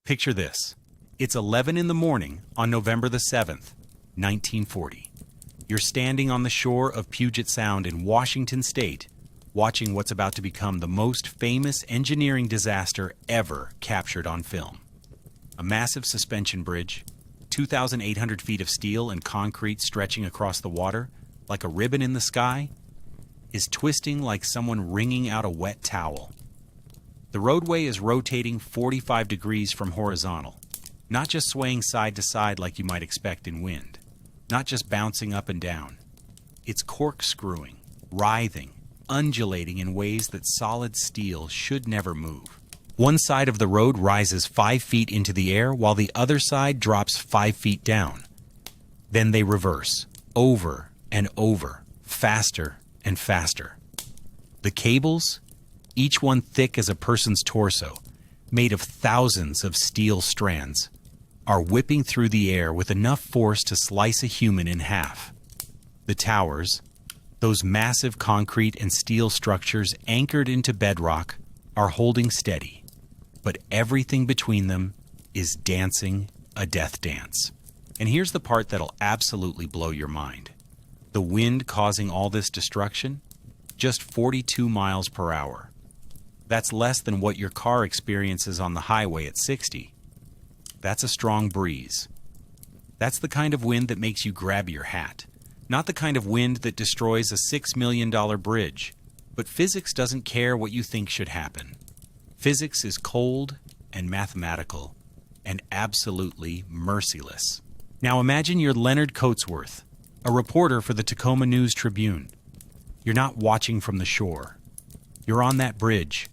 Picture this. It's 11 in the morning on November the 7th, 1940. You're standing on the shore of Puget Sound in Washington State, watching what's about to become the most famous engineering disaster ever captured on film. A massive suspension bridge, 2,800 feet of steel and concrete stretching across the water, like a ribbon in the sky, is twisting like someone wringing out a wet towel. The roadway is rotating 45 degrees from horizontal, not just swaying side to side like you might expect in wind, not just bouncing up and down. It's corkscrewing, writhing, undulating in ways that solid steel should never move. One side of the road rises 5 feet into the air while the other side drops 5 feet down. Then they reverse, over and over, faster and faster. The cables, each one thick as a person's torso, made of thousands of steel strands, are whipping through the air with enough force to slice a human in half. The towers, those massive concrete and steel structures anchored into bedrock, are holding steady. But everything between them is dancing a death dance. And here's the part that'll absolutely blow your mind. The wind causing all this destruction? Just 42 miles per hour. That's less than what your car experiences on the highway at 60. That's a strong breeze. That's the kind of wind that makes you grab your hat. Not the kind of wind that destroys a $6 million bridge. But physics doesn't care what you think should happen. Physics is cold and mathematical and absolutely merciless. Now imagine you're Leonard Coatsworth, a reporter for the Tacoma News Tribune. You're not watching from the shore. You're on that bridge.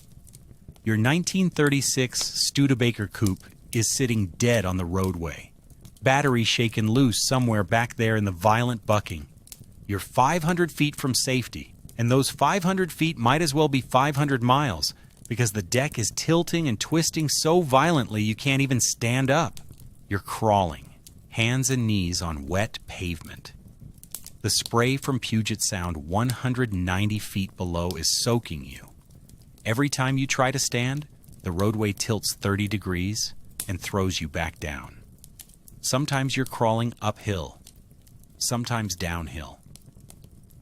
Your 1936 Studebaker coupe is sitting dead on the roadway, battery shaken loose somewhere back there in the violent bucking. You're 500 feet from safety, and those 500 feet might as well be 500 miles, because the deck is tilting and twisting so violently you can't even stand up. You're crawling, hands and knees on wet pavement. The spray from Puget Sound 190 feet below is soaking you. Every time you try to stand, the roadway tilts 30 degrees and throws you back down. Sometimes you're crawling uphill, sometimes downhill.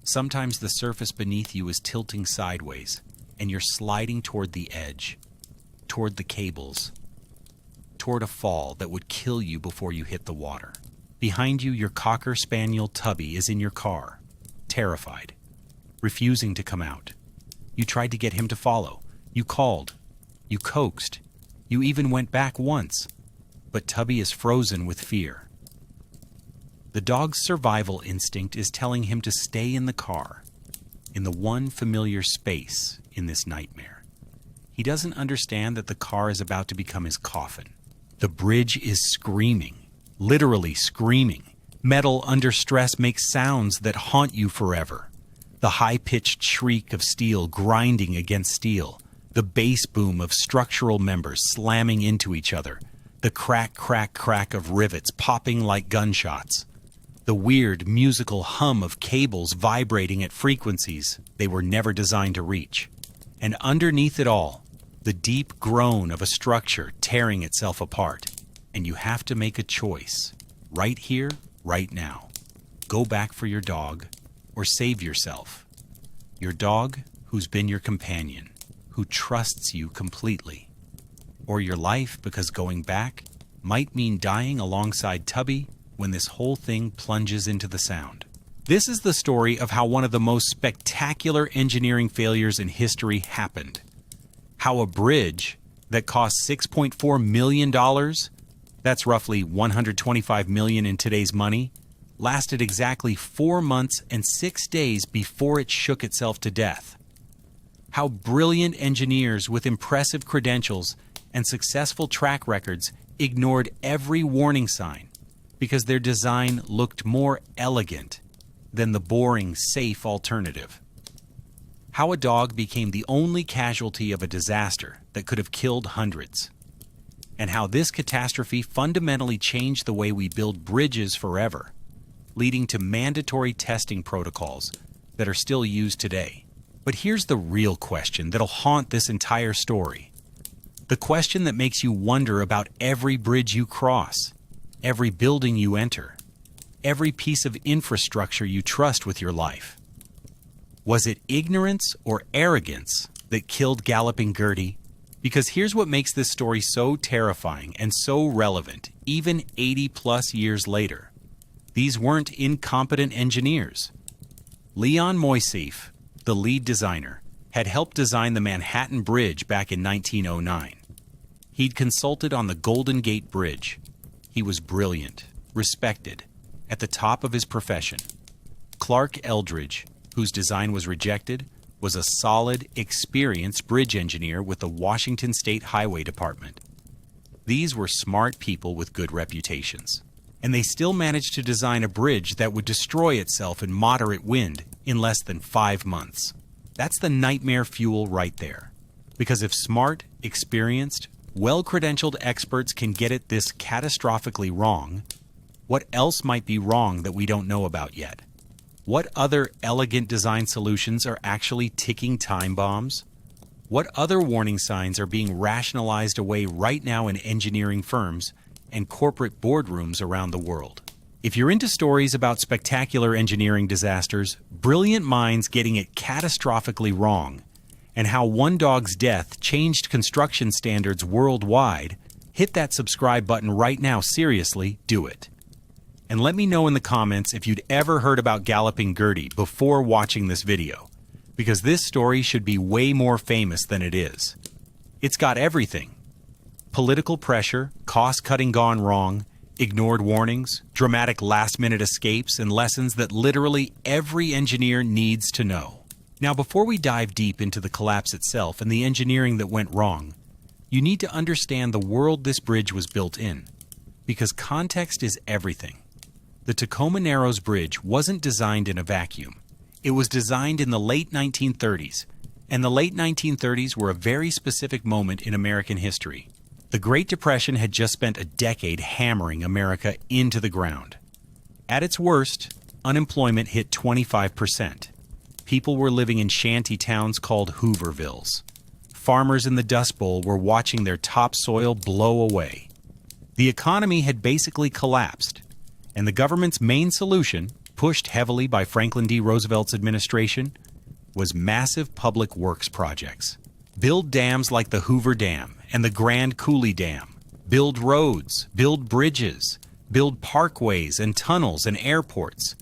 Sometimes the surface beneath you is tilting sideways, and you're sliding toward the edge, toward the cables, toward a fall that would kill you before you hit the water. Behind you, your Cocker Spaniel Tubby is in your car, terrified, refusing to come out. You tried to get him to follow. You called. You coaxed. You even went back once. But Tubby is frozen with fear. The dog's survival instinct is telling him to stay in the car, in the one familiar space in this nightmare. He doesn't understand that the car is about to become his coffin. The bridge is screaming, literally screaming. Metal under stress makes sounds that haunt you forever. The high-pitched shriek of steel grinding against steel, the bass boom of structural members slamming into each other, the crack, crack, crack of rivets popping like gunshots, the weird musical hum of cables vibrating at frequencies they were never designed to reach. And underneath it all, the deep groan of a structure tearing itself apart. And you have to make a choice, right here, right now. Go back for your dog, or save yourself. Your dog who's been your companion, who trusts you completely. Or your life, because going back might mean dying alongside Tubby when this whole thing plunges into the Sound. This is the story of how one of the most spectacular engineering failures in history happened. How a bridge that cost $6.4 million, that's roughly $125 million in today's money, lasted exactly 4 months and 6 days before it shook itself to death. How brilliant engineers with impressive credentials and successful track records ignored every warning sign because their design looked more elegant than the boring, safe alternative. How a dog became the only casualty of a disaster that could have killed hundreds. And how this catastrophe fundamentally changed the way we build bridges forever, leading to mandatory testing protocols that are still used today. But here's the real question that'll haunt this entire story. The The question that makes you wonder about every bridge you cross, every building you enter, every piece of infrastructure you trust with your life. Was it ignorance or arrogance that killed Galloping Gertie? Because here's what makes this story so terrifying and so relevant, even 80-plus years later. These weren't incompetent engineers. Leon Moisseiff, the lead designer, had helped design the Manhattan Bridge back in 1909. He'd consulted on the Golden Gate Bridge. He was brilliant, respected, at the top of his profession. Clark Eldridge, whose design was rejected, was a solid, experienced bridge engineer with the Washington State Highway Department. These were smart people with good reputations, and they still managed to design a bridge that would destroy itself in moderate wind in less than 5 months. That's the nightmare fuel right there. Because if smart, experienced, well-credentialed experts can get it this catastrophically wrong, what else might be wrong that we don't know about yet? What other elegant design solutions are actually ticking time bombs? What other warning signs are being rationalized away right now in engineering firms and corporate boardrooms around the world? If you're into stories about spectacular engineering disasters, brilliant minds getting it catastrophically wrong, and how one dog's death changed construction standards worldwide, hit that subscribe button right now. Seriously, do it. And let me know in the comments if you'd ever heard about Galloping Gertie before watching this video, because this story should be way more famous than it is. It's got everything: political pressure, cost-cutting gone wrong, ignored warnings, dramatic last-minute escapes, and lessons that literally every engineer needs to know. Now, before we dive deep into the collapse itself and the engineering that went wrong, you need to understand the world this bridge was built in, because context is everything. The Tacoma Narrows Bridge wasn't designed in a vacuum. It was designed in the late 1930s, and the late 1930s were a very specific moment in American history. The Great Depression had just spent a decade hammering America into the ground. At its worst, unemployment hit 25%. People were living in shanty towns called Hoovervilles. Farmers in the Dust Bowl were watching their topsoil blow away. The economy had basically collapsed, and the government's main solution, pushed heavily by Franklin D. Roosevelt's administration, was massive public works projects. Build dams like the Hoover Dam and the Grand Coulee Dam. Build roads, build bridges, build parkways and tunnels and airports.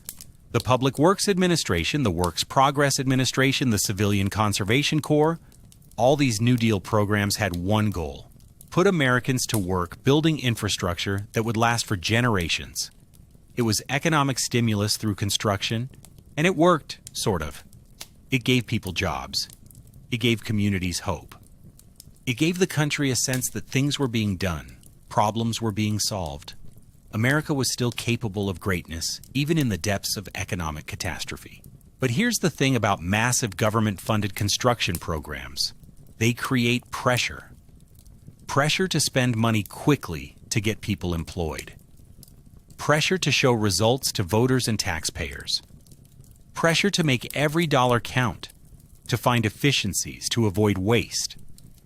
The Public Works Administration, the Works Progress Administration, the Civilian Conservation Corps, all these New Deal programs had one goal: put Americans to work building infrastructure that would last for generations. It was economic stimulus through construction, and it worked, sort of. It gave people jobs. It gave communities hope. It gave the country a sense that things were being done, problems were being solved. America was still capable of greatness, even in the depths of economic catastrophe. But here's the thing about massive government-funded construction programs: they create pressure. Pressure to spend money quickly to get people employed. Pressure to show results to voters and taxpayers. Pressure to make every dollar count, to find efficiencies, to avoid waste.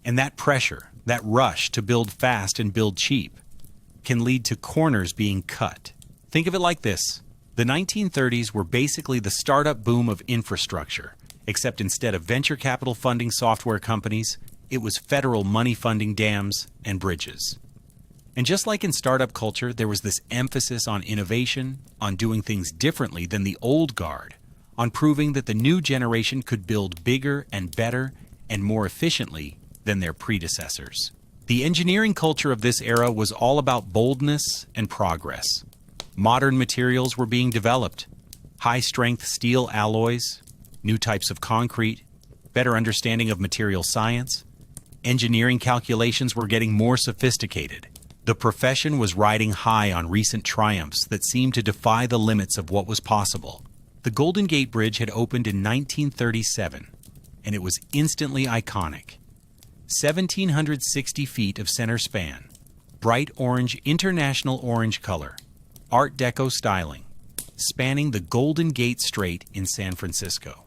And that pressure, that rush to build fast and build cheap, can lead to corners being cut. Think of it like this: the 1930s were basically the startup boom of infrastructure, except instead of venture capital funding software companies, it was federal money funding dams and bridges. And just like in startup culture, there was this emphasis on innovation, on doing things differently than the old guard, on proving that the new generation could build bigger and better and more efficiently than their predecessors. The engineering culture of this era was all about boldness and progress. Modern materials were being developed: high-strength steel alloys, new types of concrete, better understanding of material science. Engineering calculations were getting more sophisticated. The profession was riding high on recent triumphs that seemed to defy the limits of what was possible. The Golden Gate Bridge had opened in 1937, and it was instantly iconic. 1,760 feet of center span, bright orange, international orange color, Art Deco styling, spanning the Golden Gate Strait in San Francisco.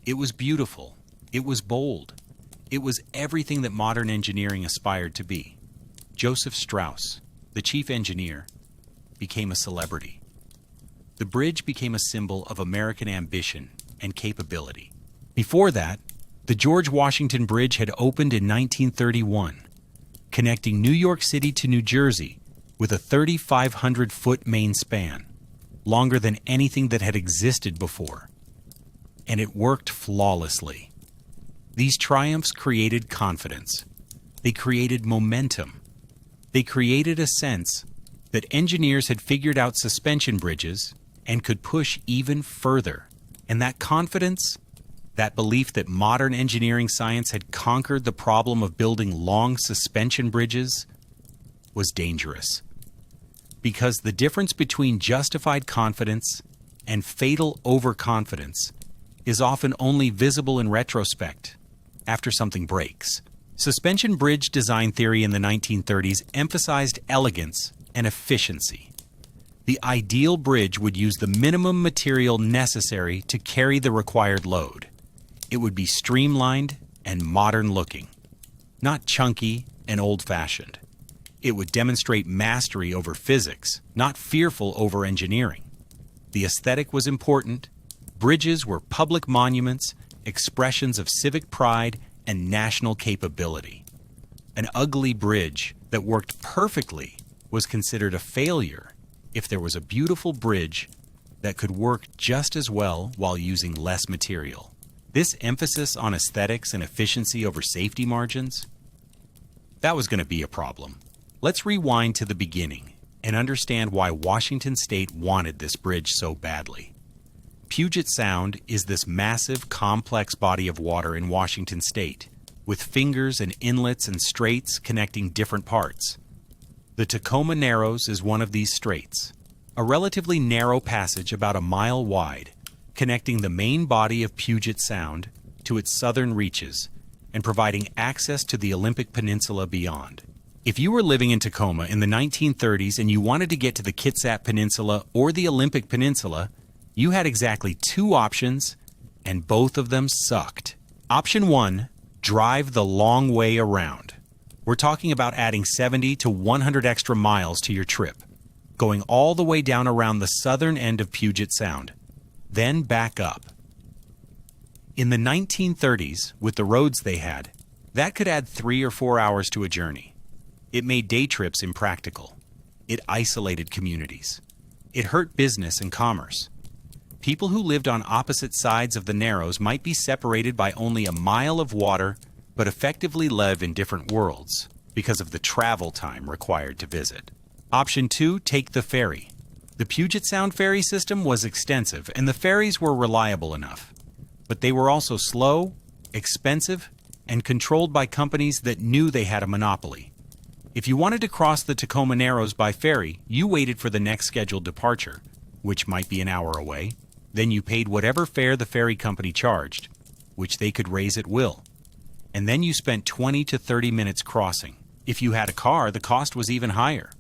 It was beautiful. It was bold. It was everything that modern engineering aspired to be. Joseph Strauss, the chief engineer, became a celebrity. The bridge became a symbol of American ambition and capability. Before that, the George Washington Bridge had opened in 1931, connecting New York City to New Jersey with a 3,500-foot main span, longer than anything that had existed before. And it worked flawlessly. These triumphs created confidence. They created momentum. They created a sense that engineers had figured out suspension bridges and could push even further. And that confidence, that belief that modern engineering science had conquered the problem of building long suspension bridges, was dangerous. Because the difference between justified confidence and fatal overconfidence is often only visible in retrospect, after something breaks. Suspension bridge design theory in the 1930s emphasized elegance and efficiency. The ideal bridge would use the minimum material necessary to carry the required load. It would be streamlined and modern-looking, not chunky and old-fashioned. It would demonstrate mastery over physics, not fearful over engineering. The aesthetic was important. Bridges were public monuments, expressions of civic pride and national capability. An ugly bridge that worked perfectly was considered a failure if there was a beautiful bridge that could work just as well while using less material. This emphasis on aesthetics and efficiency over safety margins, that was going to be a problem. Let's rewind to the beginning and understand why Washington State wanted this bridge so badly. Puget Sound is this massive, complex body of water in Washington State, with fingers and inlets and straits connecting different parts. The Tacoma Narrows is one of these straits, a relatively narrow passage about a mile wide, connecting the main body of Puget Sound to its southern reaches and providing access to the Olympic Peninsula beyond. If you were living in Tacoma in the 1930s and you wanted to get to the Kitsap Peninsula or the Olympic Peninsula, you had exactly two options, and both of them sucked. Option 1, drive the long way around. We're talking about adding 70 to 100 extra miles to your trip, going all the way down around the southern end of Puget Sound, then back up. In the 1930s, with the roads they had, that could add 3 or 4 hours to a journey. It made day trips impractical. It isolated communities. It hurt business and commerce. People who lived on opposite sides of the Narrows might be separated by only a mile of water, but effectively live in different worlds because of the travel time required to visit. Option 2, take the ferry. The Puget Sound ferry system was extensive, and the ferries were reliable enough. But they were also slow, expensive, and controlled by companies that knew they had a monopoly. If you wanted to cross the Tacoma Narrows by ferry, you waited for the next scheduled departure, which might be an hour away. Then you paid whatever fare the ferry company charged, which they could raise at will. And then you spent 20 to 30 minutes crossing. If you had a car, the cost was even higher.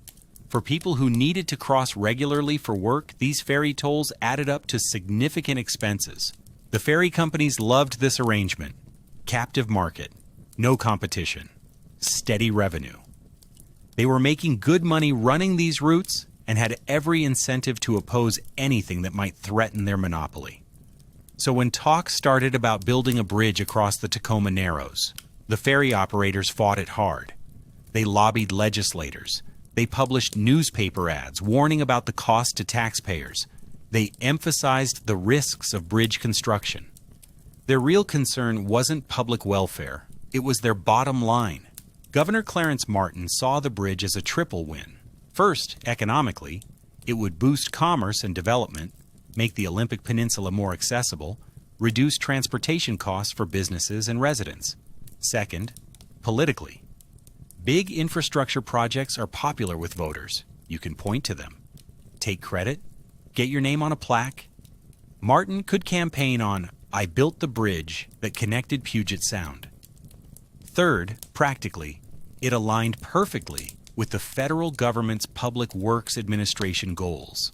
For people who needed to cross regularly for work, these ferry tolls added up to significant expenses. The ferry companies loved this arrangement. Captive market, no competition, steady revenue. They were making good money running these routes and had every incentive to oppose anything that might threaten their monopoly. So when talk started about building a bridge across the Tacoma Narrows, the ferry operators fought it hard. They lobbied legislators. They published newspaper ads warning about the cost to taxpayers. They emphasized the risks of bridge construction. Their real concern wasn't public welfare. It was their bottom line. Governor Clarence Martin saw the bridge as a triple win. First, economically, it would boost commerce and development, make the Olympic Peninsula more accessible, reduce transportation costs for businesses and residents. Second, politically, big infrastructure projects are popular with voters. You can point to them, take credit, get your name on a plaque. Martin could campaign on, "I built the bridge that connected Puget Sound." Third, practically, it aligned perfectly with the federal government's Public Works Administration goals.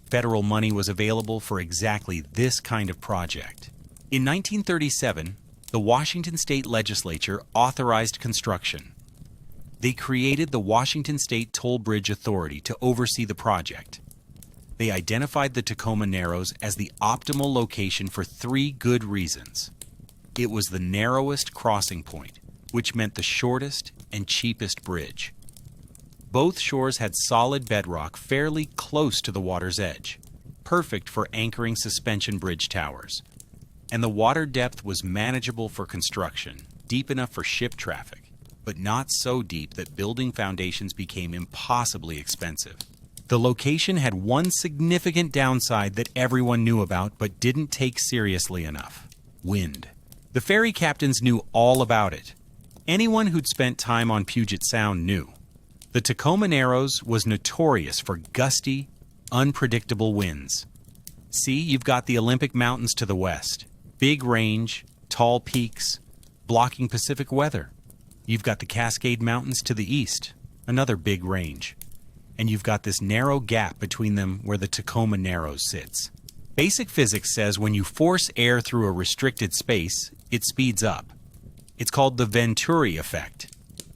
Federal money was available for exactly this kind of project. In 1937, the Washington State Legislature authorized construction. They created the Washington State Toll Bridge Authority to oversee the project. They identified the Tacoma Narrows as the optimal location for 3 good reasons. It was the narrowest crossing point, which meant the shortest and cheapest bridge. Both shores had solid bedrock fairly close to the water's edge, perfect for anchoring suspension bridge towers. And the water depth was manageable for construction, deep enough for ship traffic, but not so deep that building foundations became impossibly expensive. The location had one significant downside that everyone knew about but didn't take seriously enough: wind. The ferry captains knew all about it. Anyone who'd spent time on Puget Sound knew. The Tacoma Narrows was notorious for gusty, unpredictable winds. See, you've got the Olympic Mountains to the west, big range, tall peaks, blocking Pacific weather. You've got the Cascade Mountains to the east, another big range. And you've got this narrow gap between them where the Tacoma Narrows sits. Basic physics says when you force air through a restricted space, it speeds up. It's called the Venturi effect.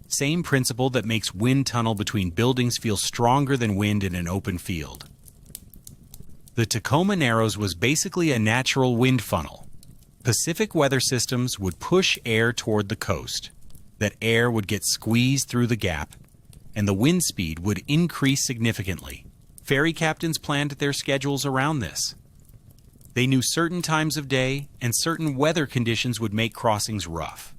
Same principle that makes wind tunnel between buildings feel stronger than wind in an open field. The Tacoma Narrows was basically a natural wind funnel. Pacific weather systems would push air toward the coast. That air would get squeezed through the gap, and the wind speed would increase significantly. Ferry captains planned their schedules around this. They knew certain times of day and certain weather conditions would make crossings rough.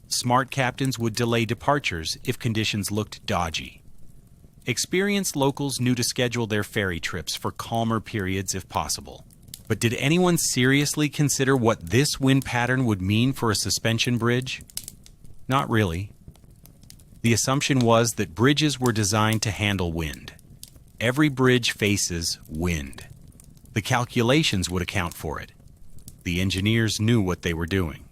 Smart captains would delay departures if conditions looked dodgy. Experienced locals knew to schedule their ferry trips for calmer periods if possible. But did anyone seriously consider what this wind pattern would mean for a suspension bridge? Not really. The assumption was that bridges were designed to handle wind. Every bridge faces wind. The calculations would account for it. The engineers knew what they were doing.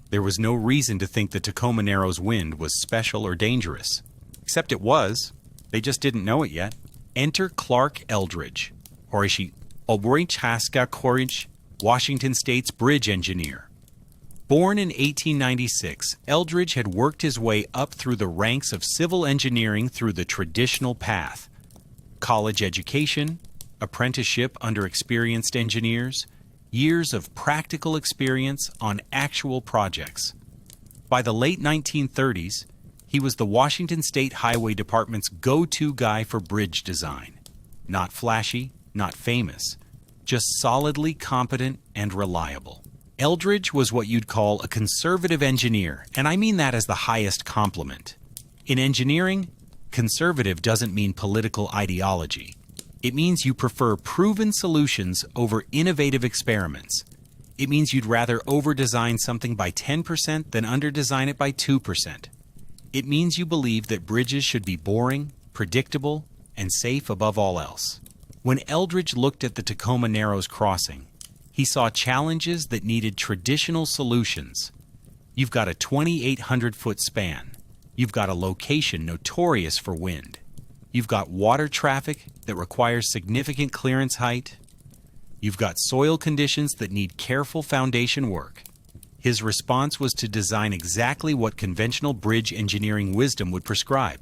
There was no reason to think the Tacoma Narrows wind was special or dangerous. Except it was. They just didn't know it yet. Enter Clark Eldridge, Horishi Obrichaska Courage, Washington State's bridge engineer. Born in 1896, Eldridge had worked his way up through the ranks of civil engineering through the traditional path. College education, apprenticeship under experienced engineers, years of practical experience on actual projects. By the late 1930s, he was the Washington State Highway Department's go-to guy for bridge design. Not flashy, not famous, just solidly competent and reliable. Eldridge was what you'd call a conservative engineer, and I mean that as the highest compliment. In engineering, conservative doesn't mean political ideology. It means you prefer proven solutions over innovative experiments. It means you'd rather over-design something by 10% than under-design it by 2%. It means you believe that bridges should be boring, predictable, and safe above all else. When Eldridge looked at the Tacoma Narrows crossing, he saw challenges that needed traditional solutions. You've got a 2,800-foot span. You've got a location notorious for wind. You've got water traffic that requires significant clearance height. You've got soil conditions that need careful foundation work. His response was to design exactly what conventional bridge engineering wisdom would prescribe: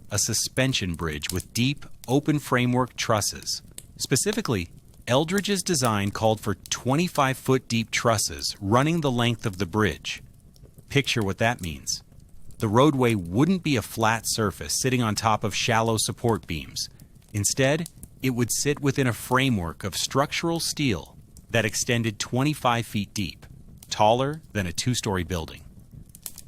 a suspension bridge with deep, open framework trusses. Specifically, Eldridge's design called for 25-foot deep trusses running the length of the bridge. Picture what that means. The roadway wouldn't be a flat surface sitting on top of shallow support beams. Instead, it would sit within a framework of structural steel that extended 25 feet deep, taller than a 2-story building.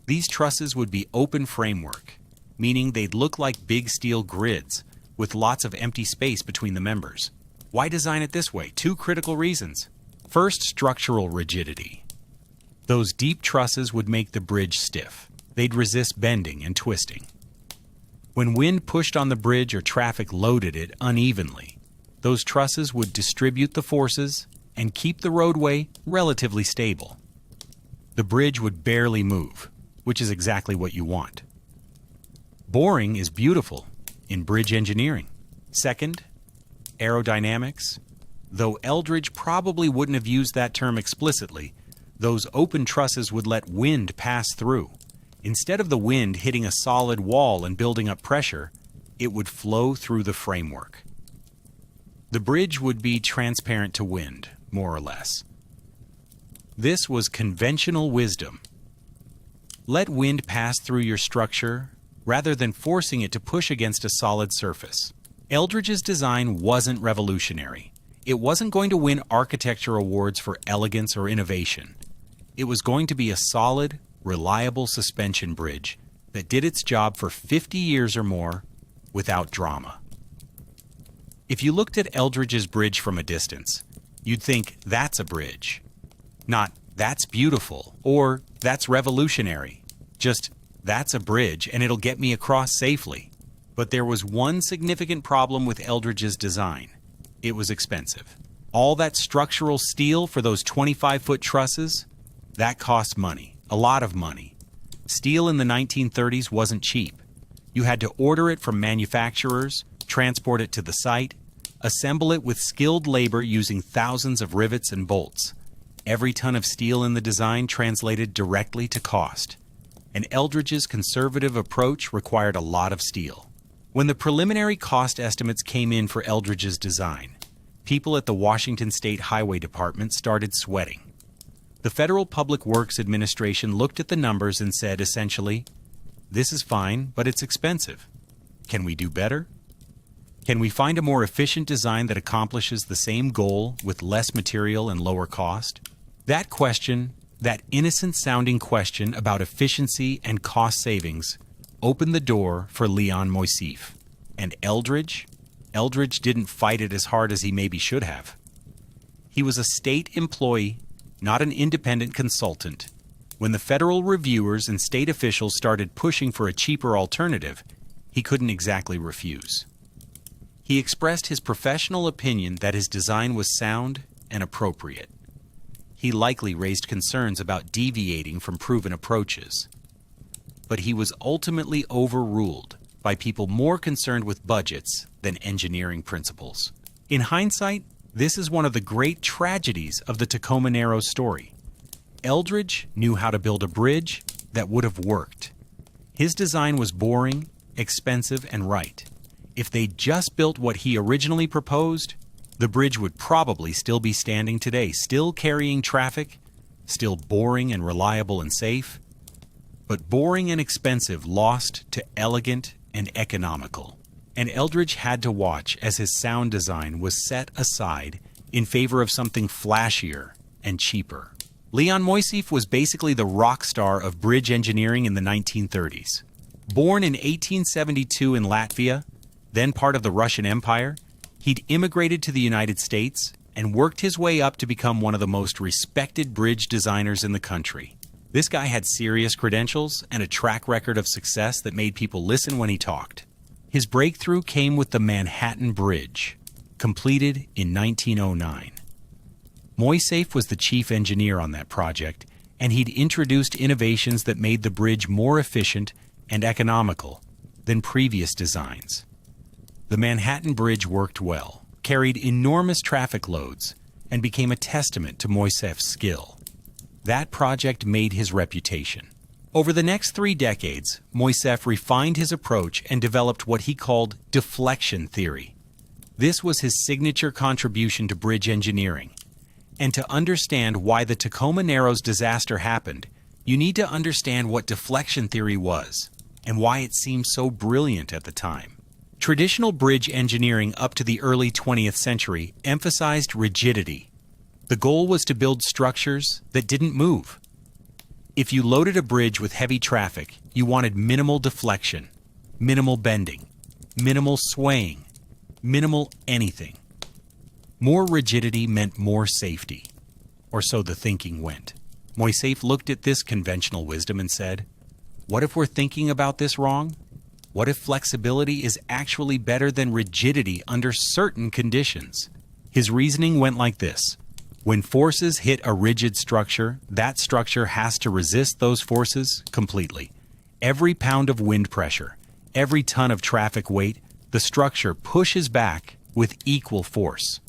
These trusses would be open framework, meaning they'd look like big steel grids with lots of empty space between the members. Why design it this way? 2 critical reasons. First, structural rigidity. Those deep trusses would make the bridge stiff. They'd resist bending and twisting. When wind pushed on the bridge or traffic loaded it unevenly, those trusses would distribute the forces and keep the roadway relatively stable. The bridge would barely move, which is exactly what you want. Boring is beautiful in bridge engineering. Second, aerodynamics. Though Eldridge probably wouldn't have used that term explicitly, Those open trusses would let wind pass through. Instead of the wind hitting a solid wall and building up pressure, it would flow through the framework. The bridge would be transparent to wind, more or less. This was conventional wisdom. Let wind pass through your structure rather than forcing it to push against a solid surface. Eldridge's design wasn't revolutionary. It wasn't going to win architecture awards for elegance or innovation. It was going to be a solid, reliable suspension bridge that did its job for 50 years or more without drama. If you looked at Eldridge's bridge from a distance, you'd think that's a bridge. Not that's beautiful or that's revolutionary. Just that's a bridge and it'll get me across safely. But there was one significant problem with Eldridge's design. It was expensive. All that structural steel for those 25-foot trusses, that cost money, a lot of money. Steel in the 1930s wasn't cheap. You had to order it from manufacturers, transport it to the site, assemble it with skilled labor using thousands of rivets and bolts. Every ton of steel in the design translated directly to cost. And Eldridge's conservative approach required a lot of steel. When the preliminary cost estimates came in for Eldridge's design, people at the Washington State Highway Department started sweating. The Federal Public Works Administration looked at the numbers and said, essentially, "This is fine, but it's expensive. Can we do better? Can we find a more efficient design that accomplishes the same goal with less material and lower cost?" That question, that innocent-sounding question about efficiency and cost savings, opened the door for Leon Moisseiff. And Eldridge didn't fight it as hard as he maybe should have. He was a state employee, not an independent consultant. When the federal reviewers and state officials started pushing for a cheaper alternative, he couldn't exactly refuse. He expressed his professional opinion that his design was sound and appropriate. He likely raised concerns about deviating from proven approaches. But he was ultimately overruled by people more concerned with budgets than engineering principles. In hindsight, this is one of the great tragedies of the Tacoma Narrows story. Eldridge knew how to build a bridge that would have worked. His design was boring, expensive, and right. If they just built what he originally proposed, the bridge would probably still be standing today, still carrying traffic, still boring and reliable and safe. But boring and expensive lost to elegant and economical. And Eldridge had to watch as his sound design was set aside in favor of something flashier and cheaper. Leon Moisseiff was basically the rock star of bridge engineering in the 1930s. Born in 1872 in Latvia, then part of the Russian Empire, he'd immigrated to the United States and worked his way up to become one of the most respected bridge designers in the country. This guy had serious credentials and a track record of success that made people listen when he talked. His breakthrough came with the Manhattan Bridge, completed in 1909. Moisseiff was the chief engineer on that project, and he'd introduced innovations that made the bridge more efficient and economical than previous designs. The Manhattan Bridge worked well, carried enormous traffic loads, and became a testament to Moisseiff's skill. That project made his reputation. Over the next 3 decades, Moisseiff refined his approach and developed what he called deflection theory. This was his signature contribution to bridge engineering. And to understand why the Tacoma Narrows disaster happened, you need to understand what deflection theory was and why it seemed so brilliant at the time. Traditional bridge engineering up to the early 20th century emphasized rigidity. The goal was to build structures that didn't move. If you loaded a bridge with heavy traffic, you wanted minimal deflection, minimal bending, minimal swaying, minimal anything. More rigidity meant more safety, or so the thinking went. Moisseiff looked at this conventional wisdom and said, "What if we're thinking about this wrong? What if flexibility is actually better than rigidity under certain conditions?" His reasoning went like this. When forces hit a rigid structure, that structure has to resist those forces completely. Every pound of wind pressure, every ton of traffic weight, the structure pushes back with equal force.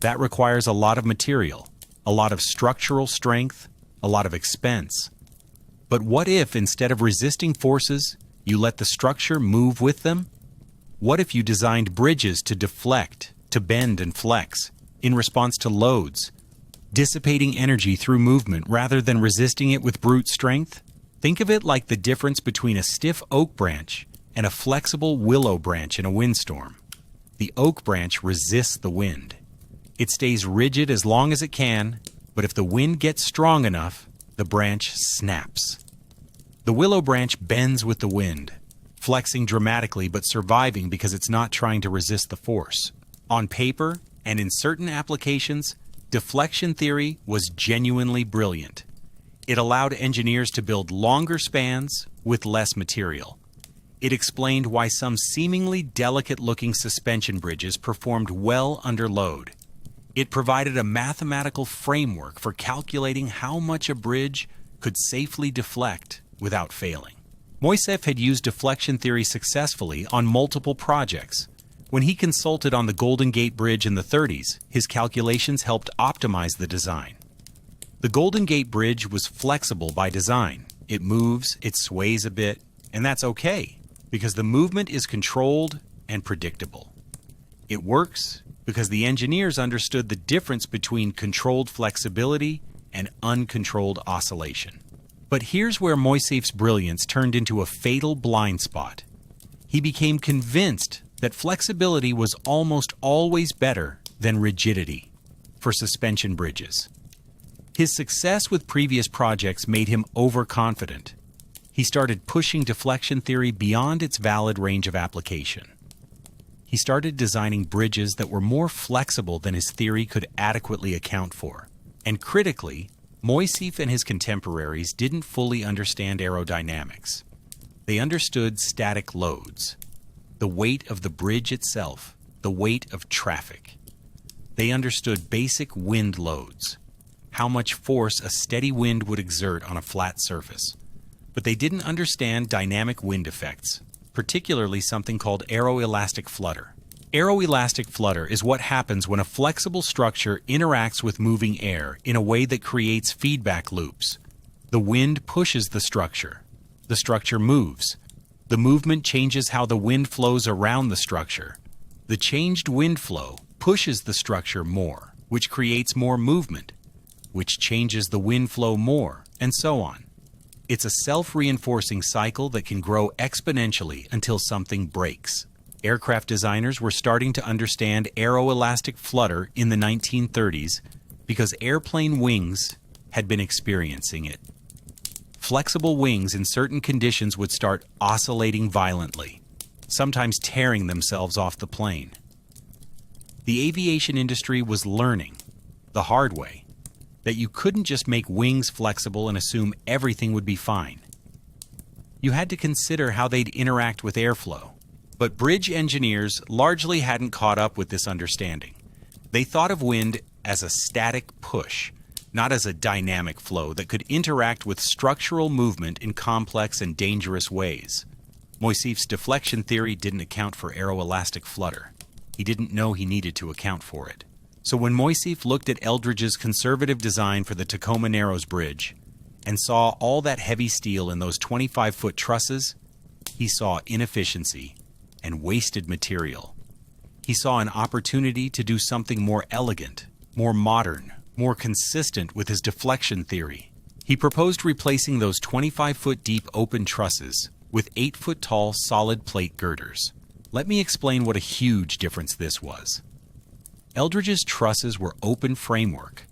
That requires a lot of material, a lot of structural strength, a lot of expense. But what if, instead of resisting forces, you let the structure move with them? What if you designed bridges to deflect, to bend and flex, in response to loads, dissipating energy through movement rather than resisting it with brute strength? Think of it like the difference between a stiff oak branch and a flexible willow branch in a windstorm. The oak branch resists the wind. It stays rigid as long as it can, but if the wind gets strong enough, the branch snaps. The willow branch bends with the wind, flexing dramatically but surviving because it's not trying to resist the force. On paper, and in certain applications, deflection theory was genuinely brilliant. It allowed engineers to build longer spans with less material. It explained why some seemingly delicate-looking suspension bridges performed well under load. It provided a mathematical framework for calculating how much a bridge could safely deflect without failing. Moisseff had used deflection theory successfully on multiple projects. When he consulted on the Golden Gate Bridge in the 30s, his calculations helped optimize the design. The Golden Gate Bridge was flexible by design. It moves, it sways a bit, and that's okay, because the movement is controlled and predictable. It works because the engineers understood the difference between controlled flexibility and uncontrolled oscillation. But here's where Moisseff's brilliance turned into a fatal blind spot. He became convinced that flexibility was almost always better than rigidity for suspension bridges. His success with previous projects made him overconfident. He started pushing deflection theory beyond its valid range of application. He started designing bridges that were more flexible than his theory could adequately account for. And critically, Moisseff and his contemporaries didn't fully understand aerodynamics. They understood static loads, the weight of the bridge itself, the weight of traffic. They understood basic wind loads, how much force a steady wind would exert on a flat surface. But they didn't understand dynamic wind effects, particularly something called aeroelastic flutter. Aeroelastic flutter is what happens when a flexible structure interacts with moving air in a way that creates feedback loops. The wind pushes the structure moves. The movement changes how the wind flows around the structure. The changed wind flow pushes the structure more, which creates more movement, which changes the wind flow more, and so on. It's a self-reinforcing cycle that can grow exponentially until something breaks. Aircraft designers were starting to understand aeroelastic flutter in the 1930s because airplane wings had been experiencing it. Flexible wings in certain conditions would start oscillating violently, sometimes tearing themselves off the plane. The aviation industry was learning, the hard way, that you couldn't just make wings flexible and assume everything would be fine. You had to consider how they'd interact with airflow. But bridge engineers largely hadn't caught up with this understanding. They thought of wind as a static push, not as a dynamic flow that could interact with structural movement in complex and dangerous ways. Moisseff's deflection theory didn't account for aeroelastic flutter. He didn't know he needed to account for it. So when Moisseff looked at Eldridge's conservative design for the Tacoma Narrows Bridge and saw all that heavy steel in those 25-foot trusses, he saw inefficiency and wasted material. He saw an opportunity to do something more elegant, more modern, more consistent with his deflection theory. He proposed replacing those 25-foot deep open trusses with 8-foot tall solid plate girders. Let me explain what a huge difference this was. Eldridge's trusses were open framework,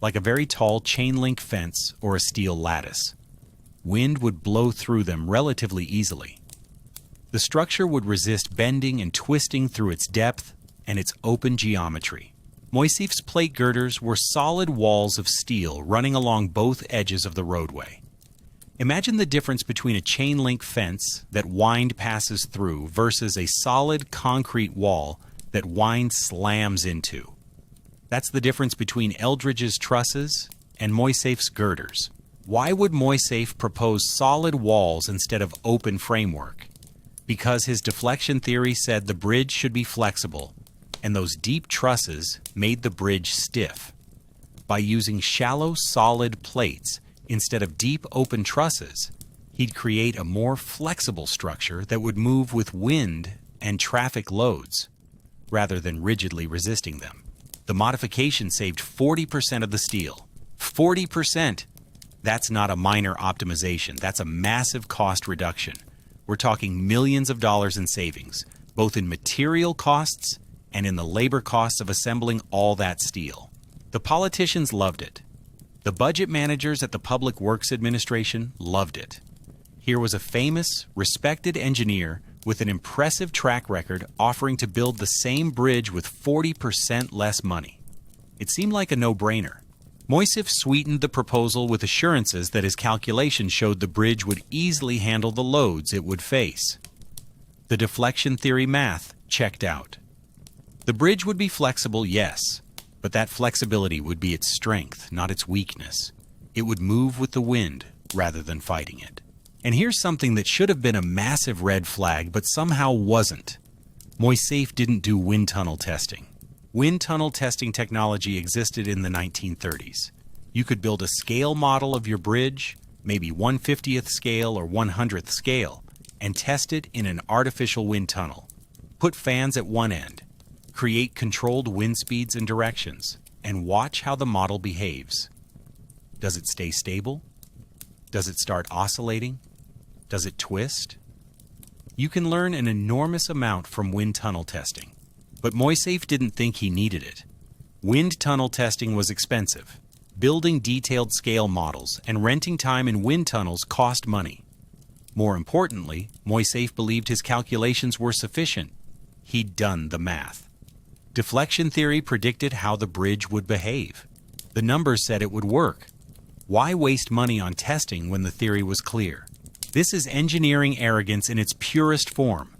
like a very tall chain link fence or a steel lattice. Wind would blow through them relatively easily. The structure would resist bending and twisting through its depth and its open geometry. Moisseff's plate girders were solid walls of steel running along both edges of the roadway. Imagine the difference between a chain link fence that wind passes through versus a solid concrete wall that wind slams into. That's the difference between Eldridge's trusses and Moisseff's girders. Why would Moisseff propose solid walls instead of open framework? Because his deflection theory said the bridge should be flexible, and those deep trusses made the bridge stiff. By using shallow, solid plates, Instead of deep open trusses, he'd create a more flexible structure that would move with wind and traffic loads, rather than rigidly resisting them. The modification saved 40% of the steel. 40%! That's not a minor optimization, that's a massive cost reduction. We're talking millions of dollars in savings, both in material costs and in the labor costs of assembling all that steel. The politicians loved it. The budget managers at the Public Works Administration loved it. Here was a famous, respected engineer with an impressive track record offering to build the same bridge with 40% less money. It seemed like a no-brainer. Moisseiff sweetened the proposal with assurances that his calculations showed the bridge would easily handle the loads it would face. The deflection theory math checked out. The bridge would be flexible, yes, but that flexibility would be its strength, not its weakness. It would move with the wind rather than fighting it. And here's something that should have been a massive red flag, but somehow wasn't. Moisseiff didn't do wind tunnel testing. Wind tunnel testing technology existed in the 1930s. You could build a scale model of your bridge, maybe 1/50th scale or 100th scale, and test it in an artificial wind tunnel. Put fans at one end, create controlled wind speeds and directions, and watch how the model behaves. Does it stay stable? Does it start oscillating? Does it twist? You can learn an enormous amount from wind tunnel testing. But Moisseiff didn't think he needed it. Wind tunnel testing was expensive. Building detailed scale models and renting time in wind tunnels cost money. More importantly, Moisseiff believed his calculations were sufficient. He'd done the math. Deflection theory predicted how the bridge would behave. The numbers said it would work. Why waste money on testing when the theory was clear? This is engineering arrogance in its purest form.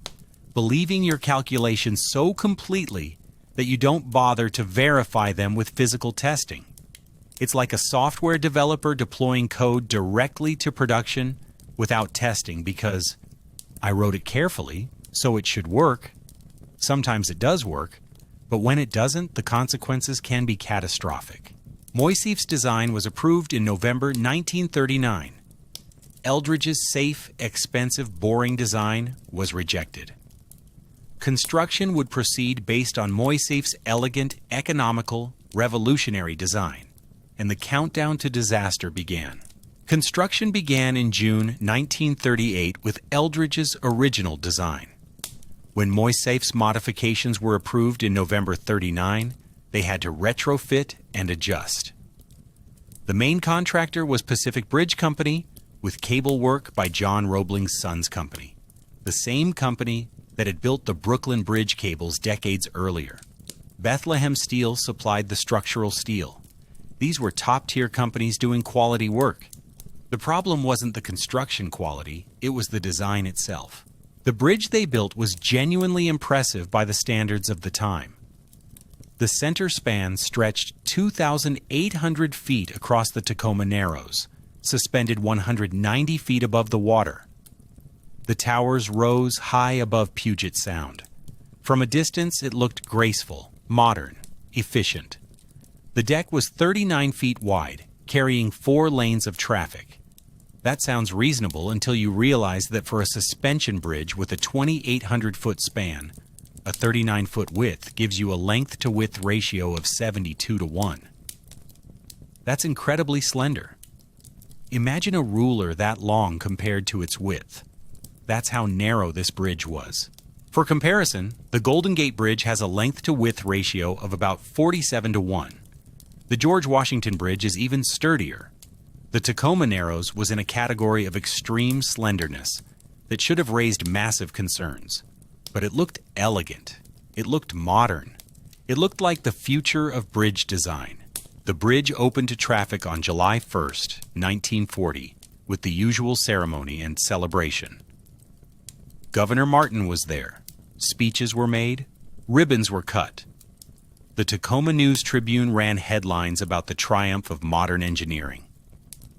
Believing your calculations so completely that you don't bother to verify them with physical testing. It's like a software developer deploying code directly to production without testing because I wrote it carefully, so it should work. Sometimes it does work, but when it doesn't, the consequences can be catastrophic. Moisseiff's design was approved in November 1939. Eldridge's safe, expensive, boring design was rejected. Construction would proceed based on Moisseiff's elegant, economical, revolutionary design, and the countdown to disaster began. Construction began in June 1938 with Eldridge's original design. When Moisseiff's modifications were approved in November 39, they had to retrofit and adjust. The main contractor was Pacific Bridge Company, with cable work by John Roebling's Sons Company, the same company that had built the Brooklyn Bridge cables decades earlier. Bethlehem Steel supplied the structural steel. These were top-tier companies doing quality work. The problem wasn't the construction quality, it was the design itself. The bridge they built was genuinely impressive by the standards of the time. The center span stretched 2,800 feet across the Tacoma Narrows, suspended 190 feet above the water. The towers rose high above Puget Sound. From a distance, it looked graceful, modern, efficient. The deck was 39 feet wide, carrying 4 lanes of traffic. That sounds reasonable until you realize that for a suspension bridge with a 2,800-foot span, a 39-foot width gives you a length-to-width ratio of 72:1. That's incredibly slender. Imagine a ruler that long compared to its width. That's how narrow this bridge was. For comparison, the Golden Gate Bridge has a length-to-width ratio of about 47:1. The George Washington Bridge is even sturdier. The Tacoma Narrows was in a category of extreme slenderness that should have raised massive concerns. But it looked elegant. It looked modern. It looked like the future of bridge design. The bridge opened to traffic on July 1st, 1940, with the usual ceremony and celebration. Governor Martin was there. Speeches were made. Ribbons were cut. The Tacoma News-Tribune ran headlines about the triumph of modern engineering.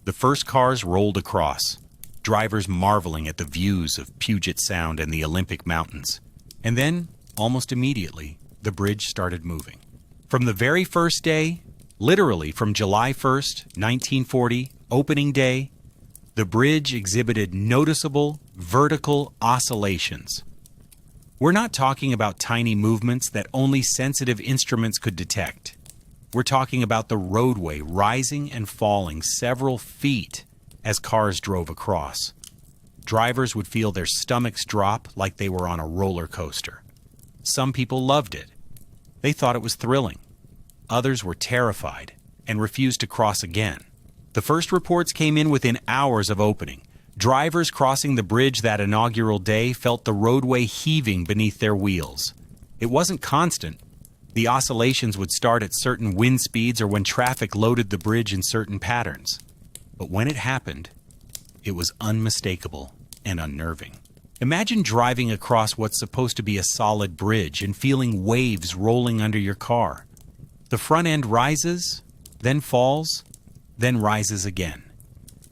The first cars rolled across, drivers marveling at the views of Puget Sound and the Olympic Mountains. And then, almost immediately, the bridge started moving. From the very first day, literally from July 1st, 1940, opening day, the bridge exhibited noticeable vertical oscillations. We're not talking about tiny movements that only sensitive instruments could detect. We're talking about the roadway rising and falling several feet as cars drove across. Drivers would feel their stomachs drop like they were on a roller coaster. Some people loved it. They thought it was thrilling. Others were terrified and refused to cross again. The first reports came in within hours of opening. Drivers crossing the bridge that inaugural day felt the roadway heaving beneath their wheels. It wasn't constant. The oscillations would start at certain wind speeds or when traffic loaded the bridge in certain patterns. But when it happened, it was unmistakable and unnerving. Imagine driving across what's supposed to be a solid bridge and feeling waves rolling under your car. The front end rises, then falls, then rises again.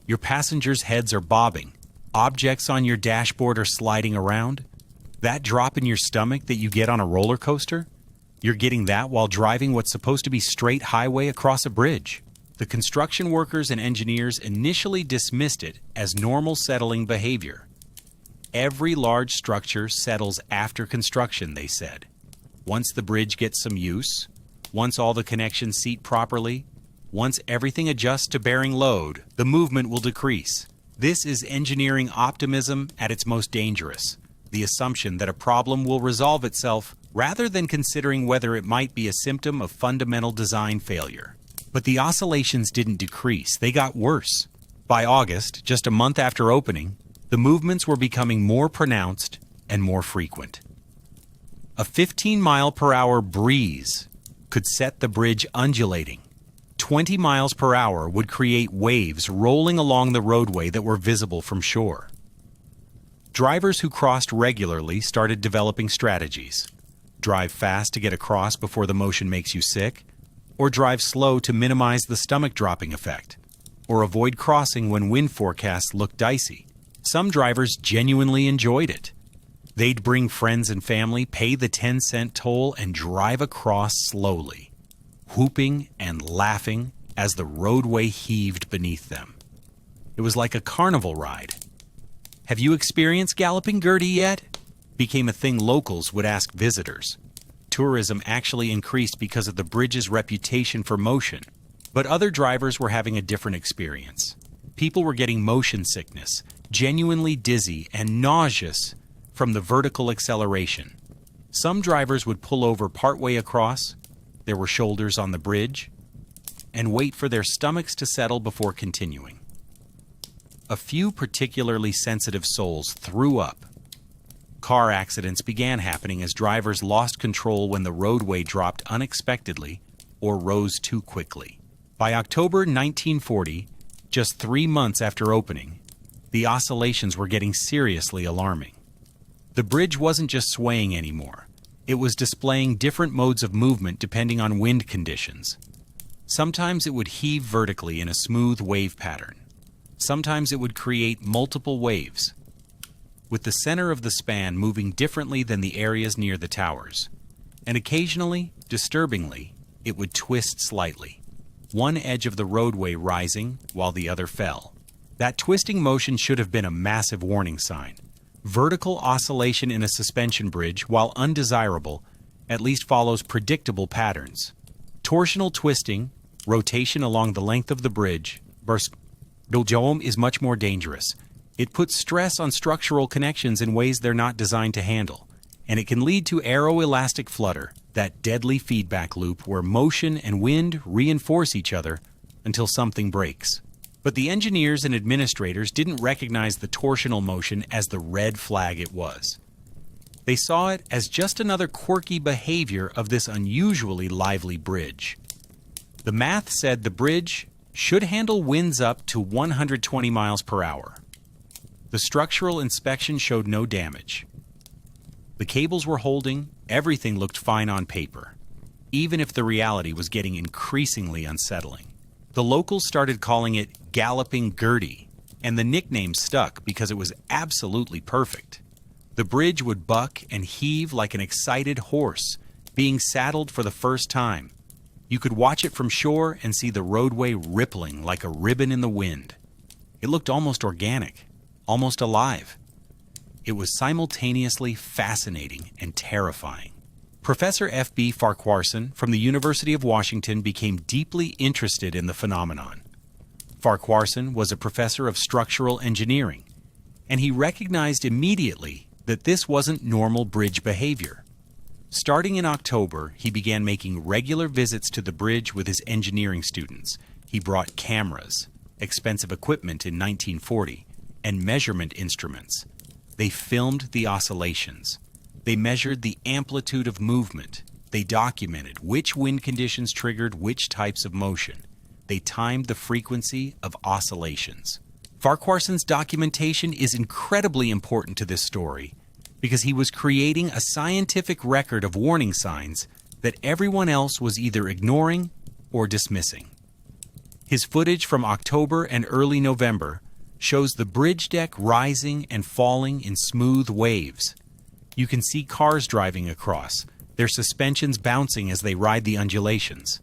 Your passengers' heads are bobbing. Objects on your dashboard are sliding around. That drop in your stomach that you get on a roller coaster, you're getting that while driving what's supposed to be straight highway across a bridge. The construction workers and engineers initially dismissed it as normal settling behavior. Every large structure settles after construction, they said. Once the bridge gets some use, once all the connections seat properly, once everything adjusts to bearing load, the movement will decrease. This is engineering optimism at its most dangerous, the assumption that a problem will resolve itself rather than considering whether it might be a symptom of fundamental design failure. But the oscillations didn't decrease, they got worse. By August, just a month after opening, the movements were becoming more pronounced and more frequent. A 15-mile-per-hour breeze could set the bridge undulating. 20 miles per hour would create waves rolling along the roadway that were visible from shore. Drivers who crossed regularly started developing strategies. Drive fast to get across before the motion makes you sick, or drive slow to minimize the stomach-dropping effect, or avoid crossing when wind forecasts look dicey. Some drivers genuinely enjoyed it. They'd bring friends and family, pay the 10-cent toll, and drive across slowly, whooping and laughing as the roadway heaved beneath them. It was like a carnival ride. Have you experienced Galloping Gertie yet? Became a thing locals would ask visitors. Tourism actually increased because of the bridge's reputation for motion, but other drivers were having a different experience. People were getting motion sickness, genuinely dizzy and nauseous from the vertical acceleration. Some drivers would pull over partway across, there were shoulders on the bridge, and wait for their stomachs to settle before continuing. A few particularly sensitive souls threw up. Car accidents began happening as drivers lost control when the roadway dropped unexpectedly or rose too quickly. By October 1940, just 3 months after opening, the oscillations were getting seriously alarming. The bridge wasn't just swaying anymore. It was displaying different modes of movement depending on wind conditions. Sometimes it would heave vertically in a smooth wave pattern. Sometimes it would create multiple waves, with the center of the span moving differently than the areas near the towers. And occasionally, disturbingly, it would twist slightly, one edge of the roadway rising while the other fell. That twisting motion should have been a massive warning sign. Vertical oscillation in a suspension bridge, while undesirable, at least follows predictable patterns. Torsional twisting, rotation along the length of the bridge, is much more dangerous. It puts stress on structural connections in ways they're not designed to handle, and it can lead to aeroelastic flutter, that deadly feedback loop where motion and wind reinforce each other until something breaks. But the engineers and administrators didn't recognize the torsional motion as the red flag it was. They saw it as just another quirky behavior of this unusually lively bridge. The math said the bridge should handle winds up to 120 miles per hour. The structural inspection showed no damage. The cables were holding, everything looked fine on paper, even if the reality was getting increasingly unsettling. The locals started calling it Galloping Gertie, and the nickname stuck because it was absolutely perfect. The bridge would buck and heave like an excited horse being saddled for the first time. You could watch it from shore and see the roadway rippling like a ribbon in the wind. It looked almost organic, almost alive. It was simultaneously fascinating and terrifying. Professor F.B. Farquharson from the University of Washington became deeply interested in the phenomenon. Farquharson was a professor of structural engineering, and he recognized immediately that this wasn't normal bridge behavior. Starting in October, he began making regular visits to the bridge with his engineering students. He brought cameras, expensive equipment in 1940, and measurement instruments. They filmed the oscillations. They measured the amplitude of movement. They documented which wind conditions triggered which types of motion. They timed the frequency of oscillations. Farquharson's documentation is incredibly important to this story because he was creating a scientific record of warning signs that everyone else was either ignoring or dismissing. His footage from October and early November shows the bridge deck rising and falling in smooth waves. You can see cars driving across, their suspensions bouncing as they ride the undulations.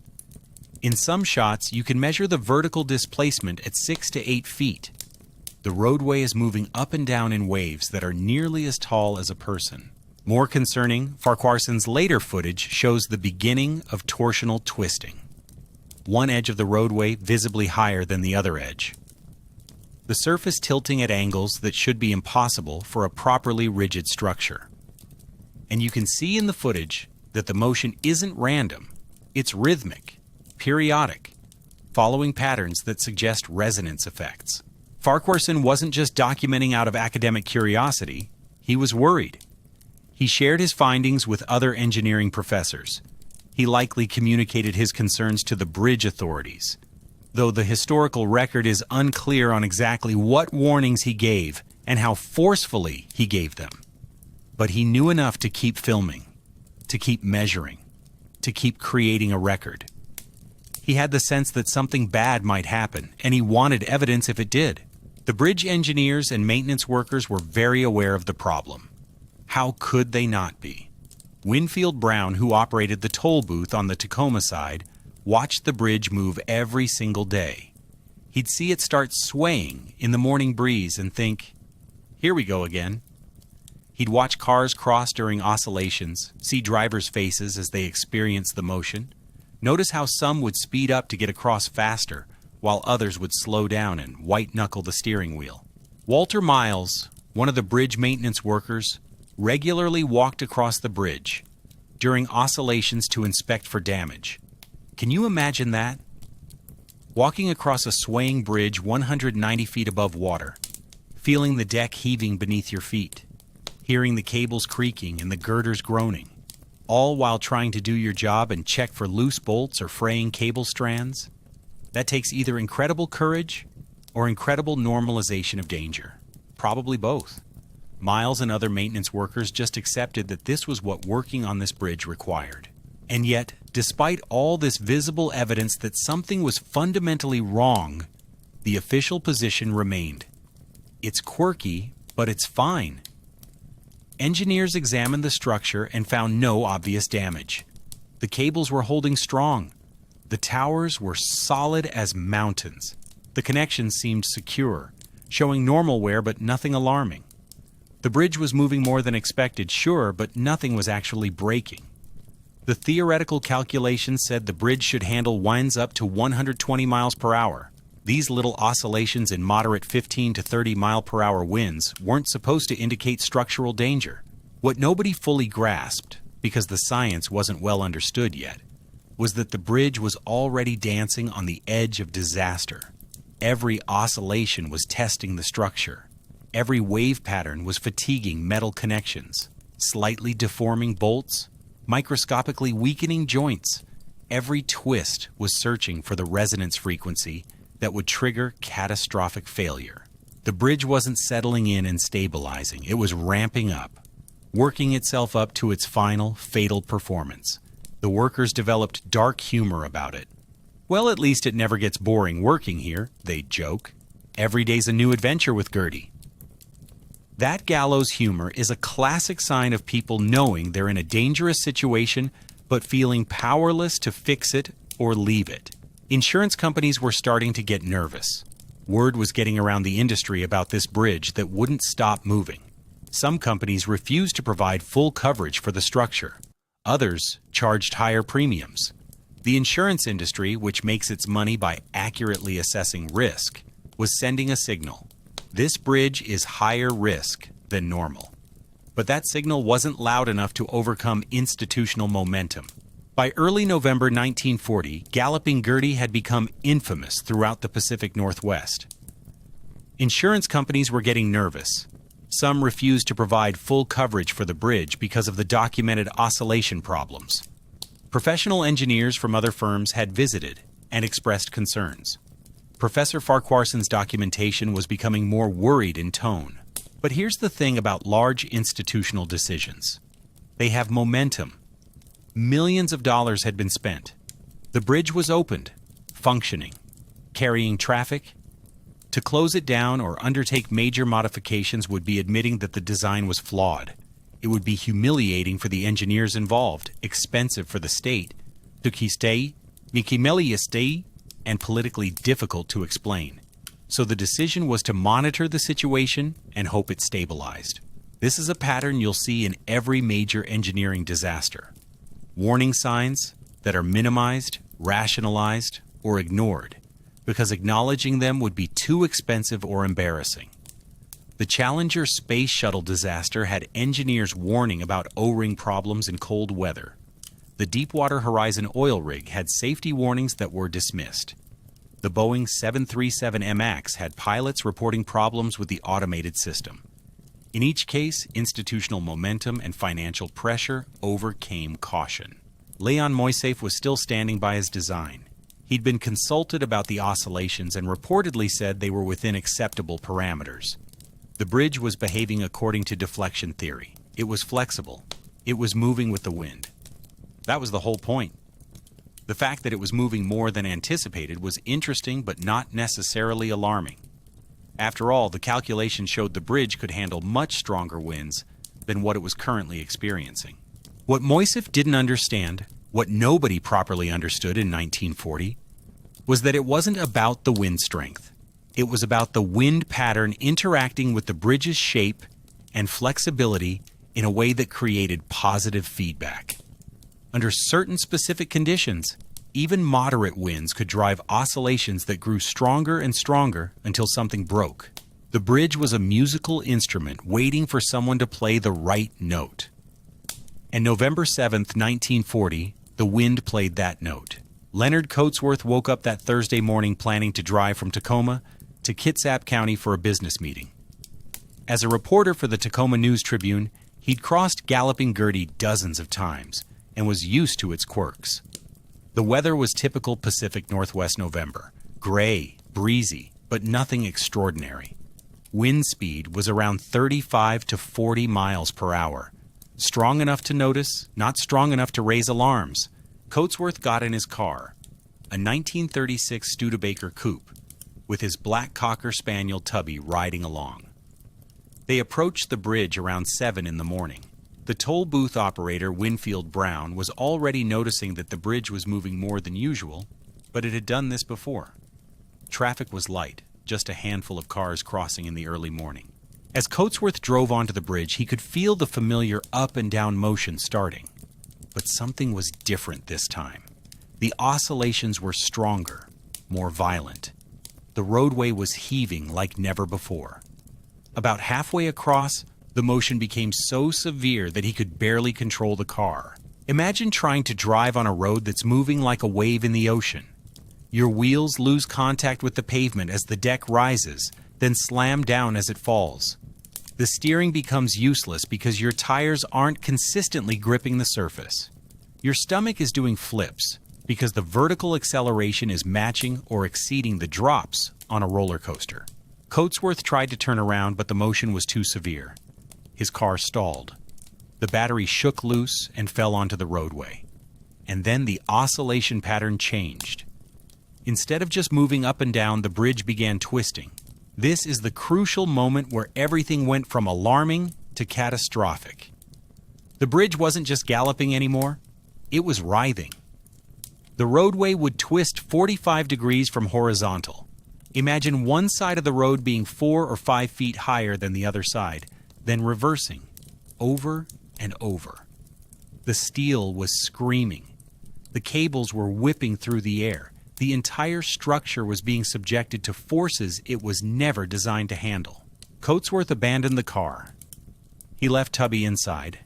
In some shots, you can measure the vertical displacement at 6 to 8 feet. The roadway is moving up and down in waves that are nearly as tall as a person. More concerning, Farquharson's later footage shows the beginning of torsional twisting. One edge of the roadway visibly higher than the other edge. The surface tilting at angles that should be impossible for a properly rigid structure. And you can see in the footage that the motion isn't random. It's rhythmic, periodic, following patterns that suggest resonance effects. Farquharson wasn't just documenting out of academic curiosity, he was worried. He shared his findings with other engineering professors. He likely communicated his concerns to the bridge authorities, though the historical record is unclear on exactly what warnings he gave and how forcefully he gave them. But he knew enough to keep filming, to keep measuring, to keep creating a record. He had the sense that something bad might happen, and he wanted evidence if it did. The bridge engineers and maintenance workers were very aware of the problem. How could they not be? Winfield Brown, who operated the toll booth on the Tacoma side, watched the bridge move every single day. He'd see it start swaying in the morning breeze and think, "Here we go again." He'd watch cars cross during oscillations, see drivers' faces as they experienced the motion. Notice how some would speed up to get across faster, while others would slow down and white-knuckle the steering wheel. Walter Miles, one of the bridge maintenance workers, regularly walked across the bridge during oscillations to inspect for damage. Can you imagine that? Walking across a swaying bridge 190 feet above water, feeling the deck heaving beneath your feet, hearing the cables creaking and the girders groaning, all while trying to do your job and check for loose bolts or fraying cable strands. That takes either incredible courage or incredible normalization of danger. Probably both. Miles and other maintenance workers just accepted that this was what working on this bridge required. And yet, despite all this visible evidence that something was fundamentally wrong, the official position remained. It's quirky, but it's fine. Engineers examined the structure and found no obvious damage. The cables were holding strong. The towers were solid as mountains. The connections seemed secure, showing normal wear but nothing alarming. The bridge was moving more than expected, sure, but nothing was actually breaking. The theoretical calculations said the bridge should handle winds up to 120 miles per hour. These little oscillations in moderate 15 to 30 mile per hour winds weren't supposed to indicate structural danger. What nobody fully grasped, because the science wasn't well understood yet, was that the bridge was already dancing on the edge of disaster. Every oscillation was testing the structure. Every wave pattern was fatiguing metal connections, slightly deforming bolts, microscopically weakening joints. Every twist was searching for the resonance frequency that would trigger catastrophic failure. The bridge wasn't settling in and stabilizing. It was ramping up, working itself up to its final, fatal performance. The workers developed dark humor about it. "Well, at least it never gets boring working here," they'd joke. "Every day's a new adventure with Gertie." That gallows humor is a classic sign of people knowing they're in a dangerous situation but feeling powerless to fix it or leave it. Insurance companies were starting to get nervous. Word was getting around the industry about this bridge that wouldn't stop moving. Some companies refused to provide full coverage for the structure. Others charged higher premiums. The insurance industry, which makes its money by accurately assessing risk, was sending a signal. This bridge is higher risk than normal. But that signal wasn't loud enough to overcome institutional momentum. By early November 1940, Galloping Gertie had become infamous throughout the Pacific Northwest. Insurance companies were getting nervous. Some refused to provide full coverage for the bridge because of the documented oscillation problems. Professional engineers from other firms had visited and expressed concerns. Professor Farquharson's documentation was becoming more worried in tone. But here's the thing about large institutional decisions. They have momentum. Millions of dollars had been spent. The bridge was opened, functioning, carrying traffic. To close it down or undertake major modifications would be admitting that the design was flawed. It would be humiliating for the engineers involved, expensive for the state, and politically difficult to explain. So the decision was to monitor the situation and hope it stabilized. This is a pattern you'll see in every major engineering disaster. Warning signs that are minimized, rationalized, or ignored, because acknowledging them would be too expensive or embarrassing. The Challenger space shuttle disaster had engineers warning about O-ring problems in cold weather. The Deepwater Horizon oil rig had safety warnings that were dismissed. The Boeing 737 MX had pilots reporting problems with the automated system. In each case, institutional momentum and financial pressure overcame caution. Leon Moissafe was still standing by his design. He'd been consulted about the oscillations and reportedly said they were within acceptable parameters. The bridge was behaving according to deflection theory. It was flexible. It was moving with the wind. That was the whole point. The fact that it was moving more than anticipated was interesting but not necessarily alarming. After all, the calculations showed the bridge could handle much stronger winds than what it was currently experiencing. What Moissafe didn't understand, what nobody properly understood in 1940, was that it wasn't about the wind strength. It was about the wind pattern interacting with the bridge's shape and flexibility in a way that created positive feedback. Under certain specific conditions, even moderate winds could drive oscillations that grew stronger and stronger until something broke. The bridge was a musical instrument waiting for someone to play the right note. And November 7th, 1940, the wind played that note. Leonard Coatsworth woke up that Thursday morning planning to drive from Tacoma to Kitsap County for a business meeting. As a reporter for the Tacoma News-Tribune, he'd crossed Galloping Gertie dozens of times and was used to its quirks. The weather was typical Pacific Northwest November, gray, breezy, but nothing extraordinary. Wind speed was around 35 to 40 miles per hour. Strong enough to notice, not strong enough to raise alarms. Coatsworth got in his car, a 1936 Studebaker coupe, with his black Cocker Spaniel Tubby riding along. They approached the bridge around 7 in the morning. The toll booth operator, Winfield Brown, was already noticing that the bridge was moving more than usual, but it had done this before. Traffic was light, just a handful of cars crossing in the early morning. As Coatsworth drove onto the bridge, he could feel the familiar up and down motion starting. But something was different this time. The oscillations were stronger, more violent. The roadway was heaving like never before. About halfway across, the motion became so severe that he could barely control the car. Imagine trying to drive on a road that's moving like a wave in the ocean. Your wheels lose contact with the pavement as the deck rises, then slam down as it falls. The steering becomes useless because your tires aren't consistently gripping the surface. Your stomach is doing flips because the vertical acceleration is matching or exceeding the drops on a roller coaster. Coatsworth tried to turn around, but the motion was too severe. His car stalled. The battery shook loose and fell onto the roadway. And then the oscillation pattern changed. Instead of just moving up and down, the bridge began twisting. This is the crucial moment where everything went from alarming to catastrophic. The bridge wasn't just galloping anymore, it was writhing. The roadway would twist 45 degrees from horizontal. Imagine one side of the road being 4 or 5 feet higher than the other side, then reversing, over and over. The steel was screaming. The cables were whipping through the air. The entire structure was being subjected to forces it was never designed to handle. Coatsworth abandoned the car. He left Tubby inside,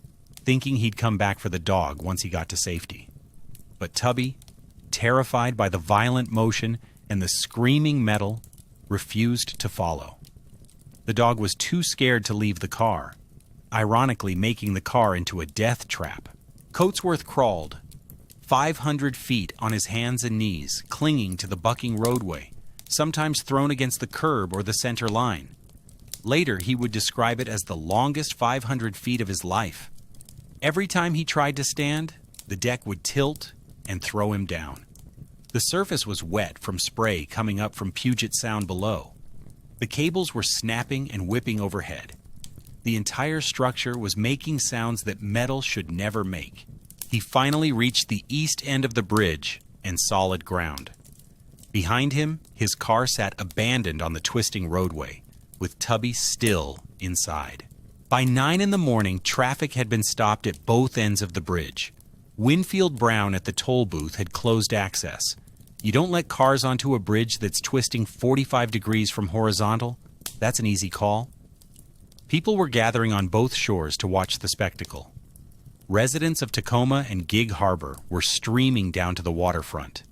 thinking he'd come back for the dog once he got to safety. But Tubby, terrified by the violent motion and the screaming metal, refused to follow. The dog was too scared to leave the car, ironically making the car into a death trap. Coatsworth crawled 500 feet on his hands and knees, clinging to the bucking roadway, sometimes thrown against the curb or the center line. Later, he would describe it as the longest 500 feet of his life. Every time he tried to stand, the deck would tilt and throw him down. The surface was wet from spray coming up from Puget Sound below. The cables were snapping and whipping overhead. The entire structure was making sounds that metal should never make. He finally reached the east end of the bridge and solid ground. Behind him, his car sat abandoned on the twisting roadway, with Tubby still inside. By 9 in the morning, traffic had been stopped at both ends of the bridge. Winfield Brown at the toll booth had closed access. You don't let cars onto a bridge that's twisting 45 degrees from horizontal. That's an easy call. People were gathering on both shores to watch the spectacle. Residents of Tacoma and Gig Harbor were streaming down to the waterfront.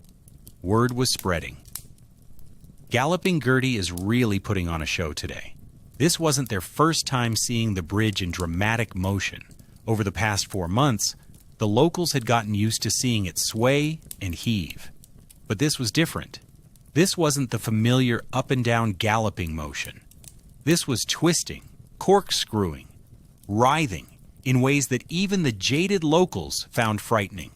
Word was spreading. Galloping Gertie is really putting on a show today. This wasn't their first time seeing the bridge in dramatic motion. Over the past 4 months, the locals had gotten used to seeing it sway and heave. But this was different. This wasn't the familiar up and down galloping motion. This was twisting, corkscrewing, writhing in ways that even the jaded locals found frightening.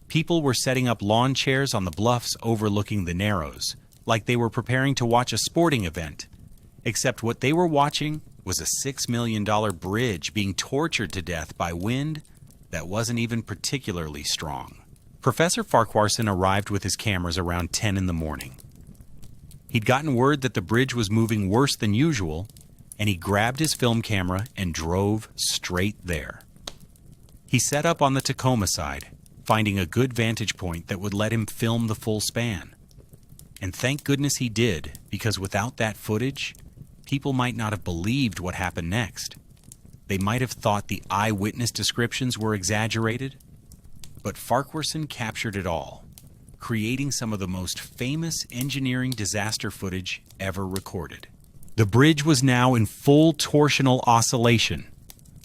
People were setting up lawn chairs on the bluffs overlooking the Narrows, like they were preparing to watch a sporting event. Except what they were watching was a $6 million bridge being tortured to death by wind that wasn't even particularly strong. Professor Farquharson arrived with his cameras around 10 in the morning. He'd gotten word that the bridge was moving worse than usual, and he grabbed his film camera and drove straight there. He set up on the Tacoma side, finding a good vantage point that would let him film the full span. And thank goodness he did, because without that footage, people might not have believed what happened next. They might have thought the eyewitness descriptions were exaggerated, but Farquharson captured it all, creating some of the most famous engineering disaster footage ever recorded. The bridge was now in full torsional oscillation.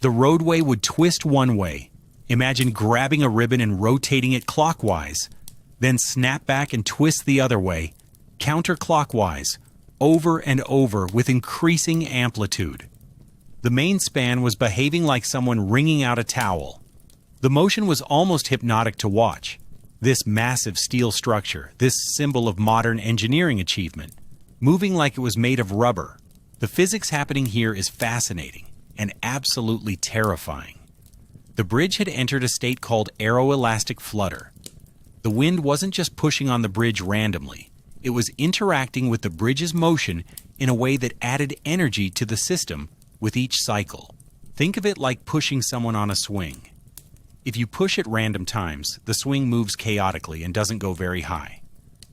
The roadway would twist one way. Imagine grabbing a ribbon and rotating it clockwise, then snap back and twist the other way, counterclockwise, over and over with increasing amplitude. The main span was behaving like someone wringing out a towel. The motion was almost hypnotic to watch. This massive steel structure, this symbol of modern engineering achievement, moving like it was made of rubber. The physics happening here is fascinating and absolutely terrifying. The bridge had entered a state called aeroelastic flutter. The wind wasn't just pushing on the bridge randomly. It was interacting with the bridge's motion in a way that added energy to the system with each cycle. Think of it like pushing someone on a swing. If you push at random times, the swing moves chaotically and doesn't go very high.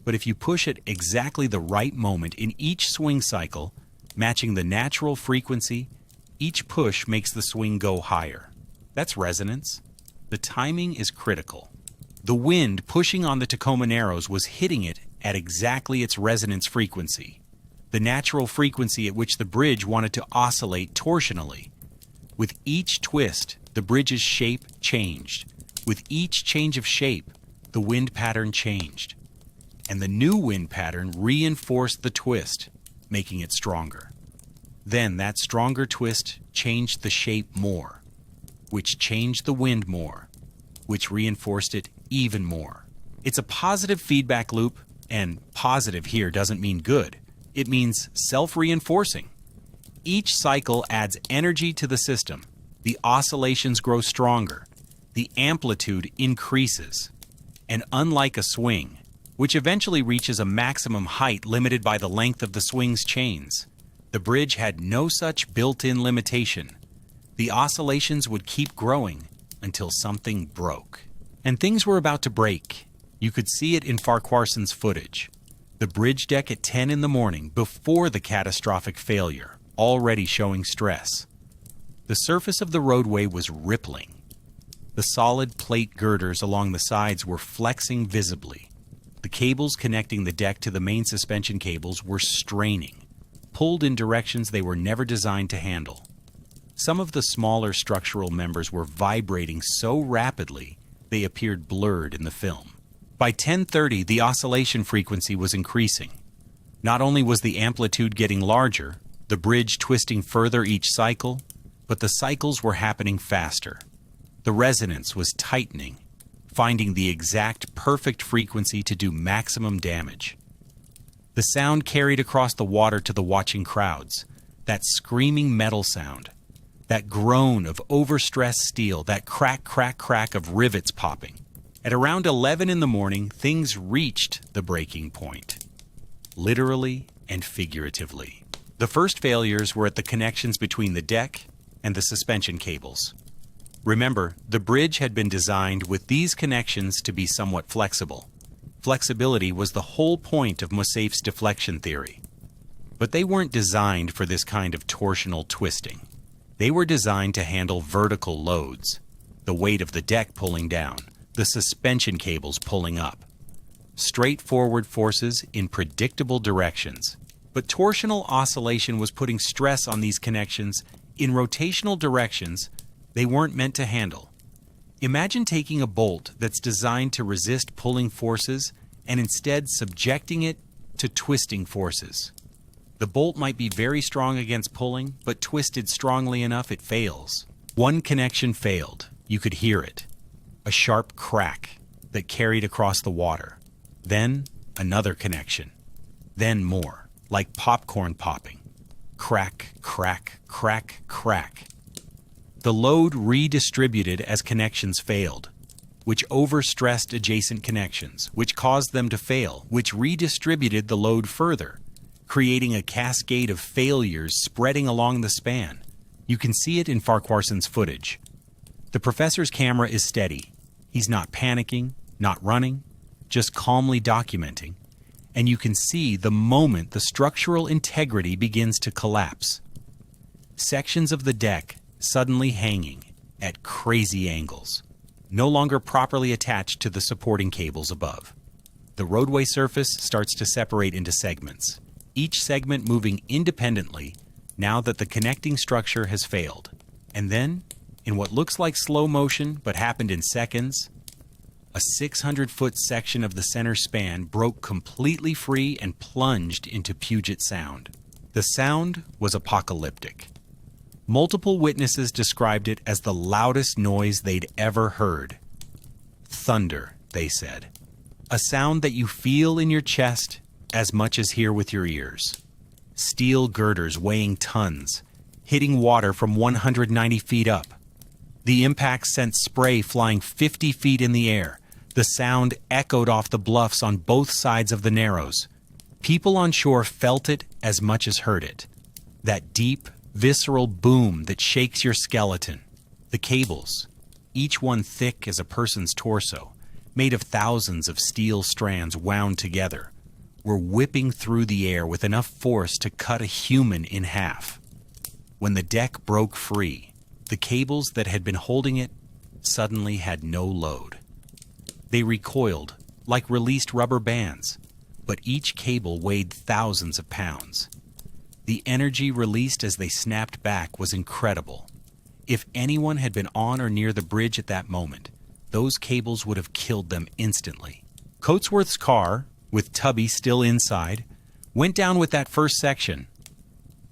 But if you push at exactly the right moment in each swing cycle, matching the natural frequency, each push makes the swing go higher. That's resonance. The timing is critical. The wind pushing on the Tacoma Narrows was hitting it at exactly its resonance frequency, the natural frequency at which the bridge wanted to oscillate torsionally. With each twist, the bridge's shape changed. With each change of shape, the wind pattern changed. And the new wind pattern reinforced the twist, making it stronger. Then that stronger twist changed the shape more, which changed the wind more, which reinforced it even more. It's a positive feedback loop, and positive here doesn't mean good. It means self-reinforcing. Each cycle adds energy to the system. The oscillations grow stronger. The amplitude increases. And unlike a swing, which eventually reaches a maximum height limited by the length of the swing's chains, the bridge had no such built-in limitation. The oscillations would keep growing until something broke. And things were about to break. You could see it in Farquharson's footage. The bridge deck at 10 in the morning, before the catastrophic failure, already showing stress. The surface of the roadway was rippling. The solid plate girders along the sides were flexing visibly. The cables connecting the deck to the main suspension cables were straining, pulled in directions they were never designed to handle. Some of the smaller structural members were vibrating so rapidly they appeared blurred in the film. By 10:30, the oscillation frequency was increasing. Not only was the amplitude getting larger, the bridge twisting further each cycle, but the cycles were happening faster. The resonance was tightening, finding the exact perfect frequency to do maximum damage. The sound carried across the water to the watching crowds, that screaming metal sound, that groan of overstressed steel, that crack, crack, crack of rivets popping. At around 11 in the morning, things reached the breaking point, literally and figuratively. The first failures were at the connections between the deck and the suspension cables. Remember, the bridge had been designed with these connections to be somewhat flexible. Flexibility was the whole point of Mosaif's deflection theory. But they weren't designed for this kind of torsional twisting. They were designed to handle vertical loads, the weight of the deck pulling down, the suspension cables pulling up. Straightforward forces in predictable directions. But torsional oscillation was putting stress on these connections in rotational directions they weren't meant to handle. Imagine taking a bolt that's designed to resist pulling forces and instead subjecting it to twisting forces. The bolt might be very strong against pulling, but twisted strongly enough it fails. One connection failed. You could hear it. A sharp crack that carried across the water. Then another connection. Then more, like popcorn popping. Crack, crack, crack, crack. The load redistributed as connections failed, which overstressed adjacent connections, which caused them to fail, which redistributed the load further, creating a cascade of failures spreading along the span. You can see it in Farquharson's footage. The professor's camera is steady. He's not panicking, not running, just calmly documenting. And you can see the moment the structural integrity begins to collapse. Sections of the deck suddenly hanging at crazy angles, no longer properly attached to the supporting cables above. The roadway surface starts to separate into segments, each segment moving independently now that the connecting structure has failed. And then, in what looks like slow motion but happened in seconds, a 600-foot section of the center span broke completely free and plunged into Puget Sound. The sound was apocalyptic. Multiple witnesses described it as the loudest noise they'd ever heard. Thunder, they said. A sound that you feel in your chest as much as hear with your ears. Steel girders weighing tons, hitting water from 190 feet up. The impact sent spray flying 50 feet in the air. The sound echoed off the bluffs on both sides of the Narrows. People on shore felt it as much as heard it. That deep, visceral boom that shakes your skeleton. The cables, each one thick as a person's torso, made of thousands of steel strands wound together, were whipping through the air with enough force to cut a human in half. When the deck broke free, the cables that had been holding it suddenly had no load. They recoiled like released rubber bands, but each cable weighed thousands of pounds. The energy released as they snapped back was incredible. If anyone had been on or near the bridge at that moment, those cables would have killed them instantly. Coatsworth's car, with Tubby still inside, went down with that first section.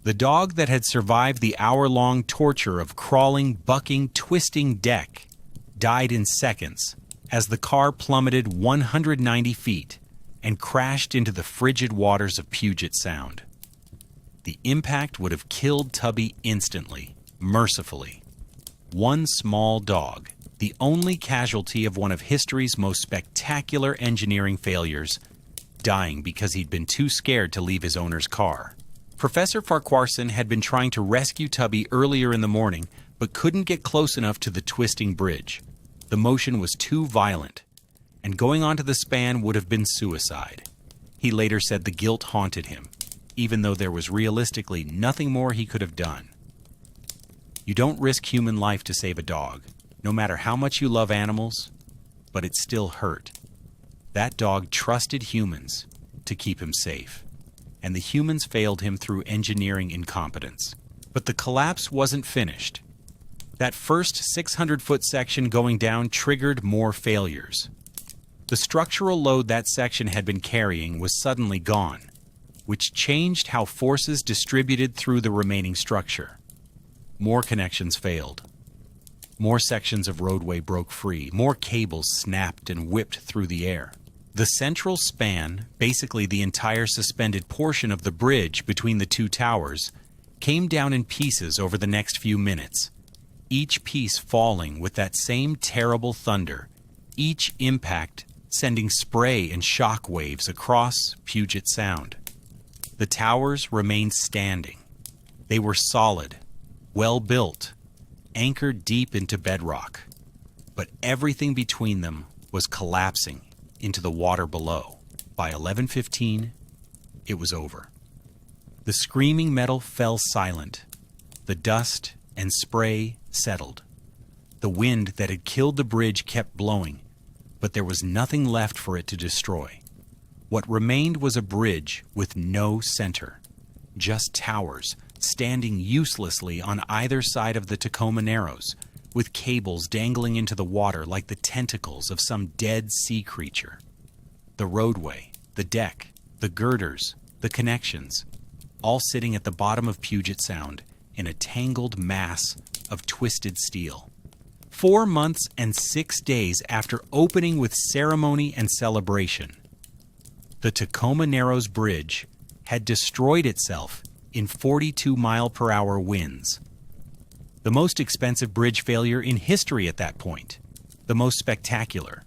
The dog that had survived the hour-long torture of crawling, bucking, twisting deck died in seconds as the car plummeted 190 feet and crashed into the frigid waters of Puget Sound. The impact would have killed Tubby instantly, mercifully. One small dog, the only casualty of one of history's most spectacular engineering failures, dying because he'd been too scared to leave his owner's car. Professor Farquharson had been trying to rescue Tubby earlier in the morning, but couldn't get close enough to the twisting bridge. The motion was too violent, and going onto the span would have been suicide. He later said the guilt haunted him, even though there was realistically nothing more he could have done. You don't risk human life to save a dog, no matter how much you love animals, but it still hurt. That dog trusted humans to keep him safe, and the humans failed him through engineering incompetence. But the collapse wasn't finished. That first 600-foot section going down triggered more failures. The structural load that section had been carrying was suddenly gone, which changed how forces distributed through the remaining structure. More connections failed. More sections of roadway broke free. More cables snapped and whipped through the air. The central span, basically the entire suspended portion of the bridge between the two towers, came down in pieces over the next few minutes, each piece falling with that same terrible thunder, each impact sending spray and shock waves across Puget Sound. The towers remained standing. They were solid, well built, anchored deep into bedrock, but everything between them was collapsing into the water below. By 11:15, it was over. The screaming metal fell silent. The dust and spray settled. The wind that had killed the bridge kept blowing, but there was nothing left for it to destroy. What remained was a bridge with no center, just towers standing uselessly on either side of the Tacoma Narrows, with cables dangling into the water like the tentacles of some dead sea creature. The roadway, the deck, the girders, the connections, all sitting at the bottom of Puget Sound in a tangled mass of twisted steel. 4 months and 6 days after opening with ceremony and celebration, the Tacoma Narrows Bridge had destroyed itself in 42-mile-per-hour winds. The most expensive bridge failure in history at that point, the most spectacular,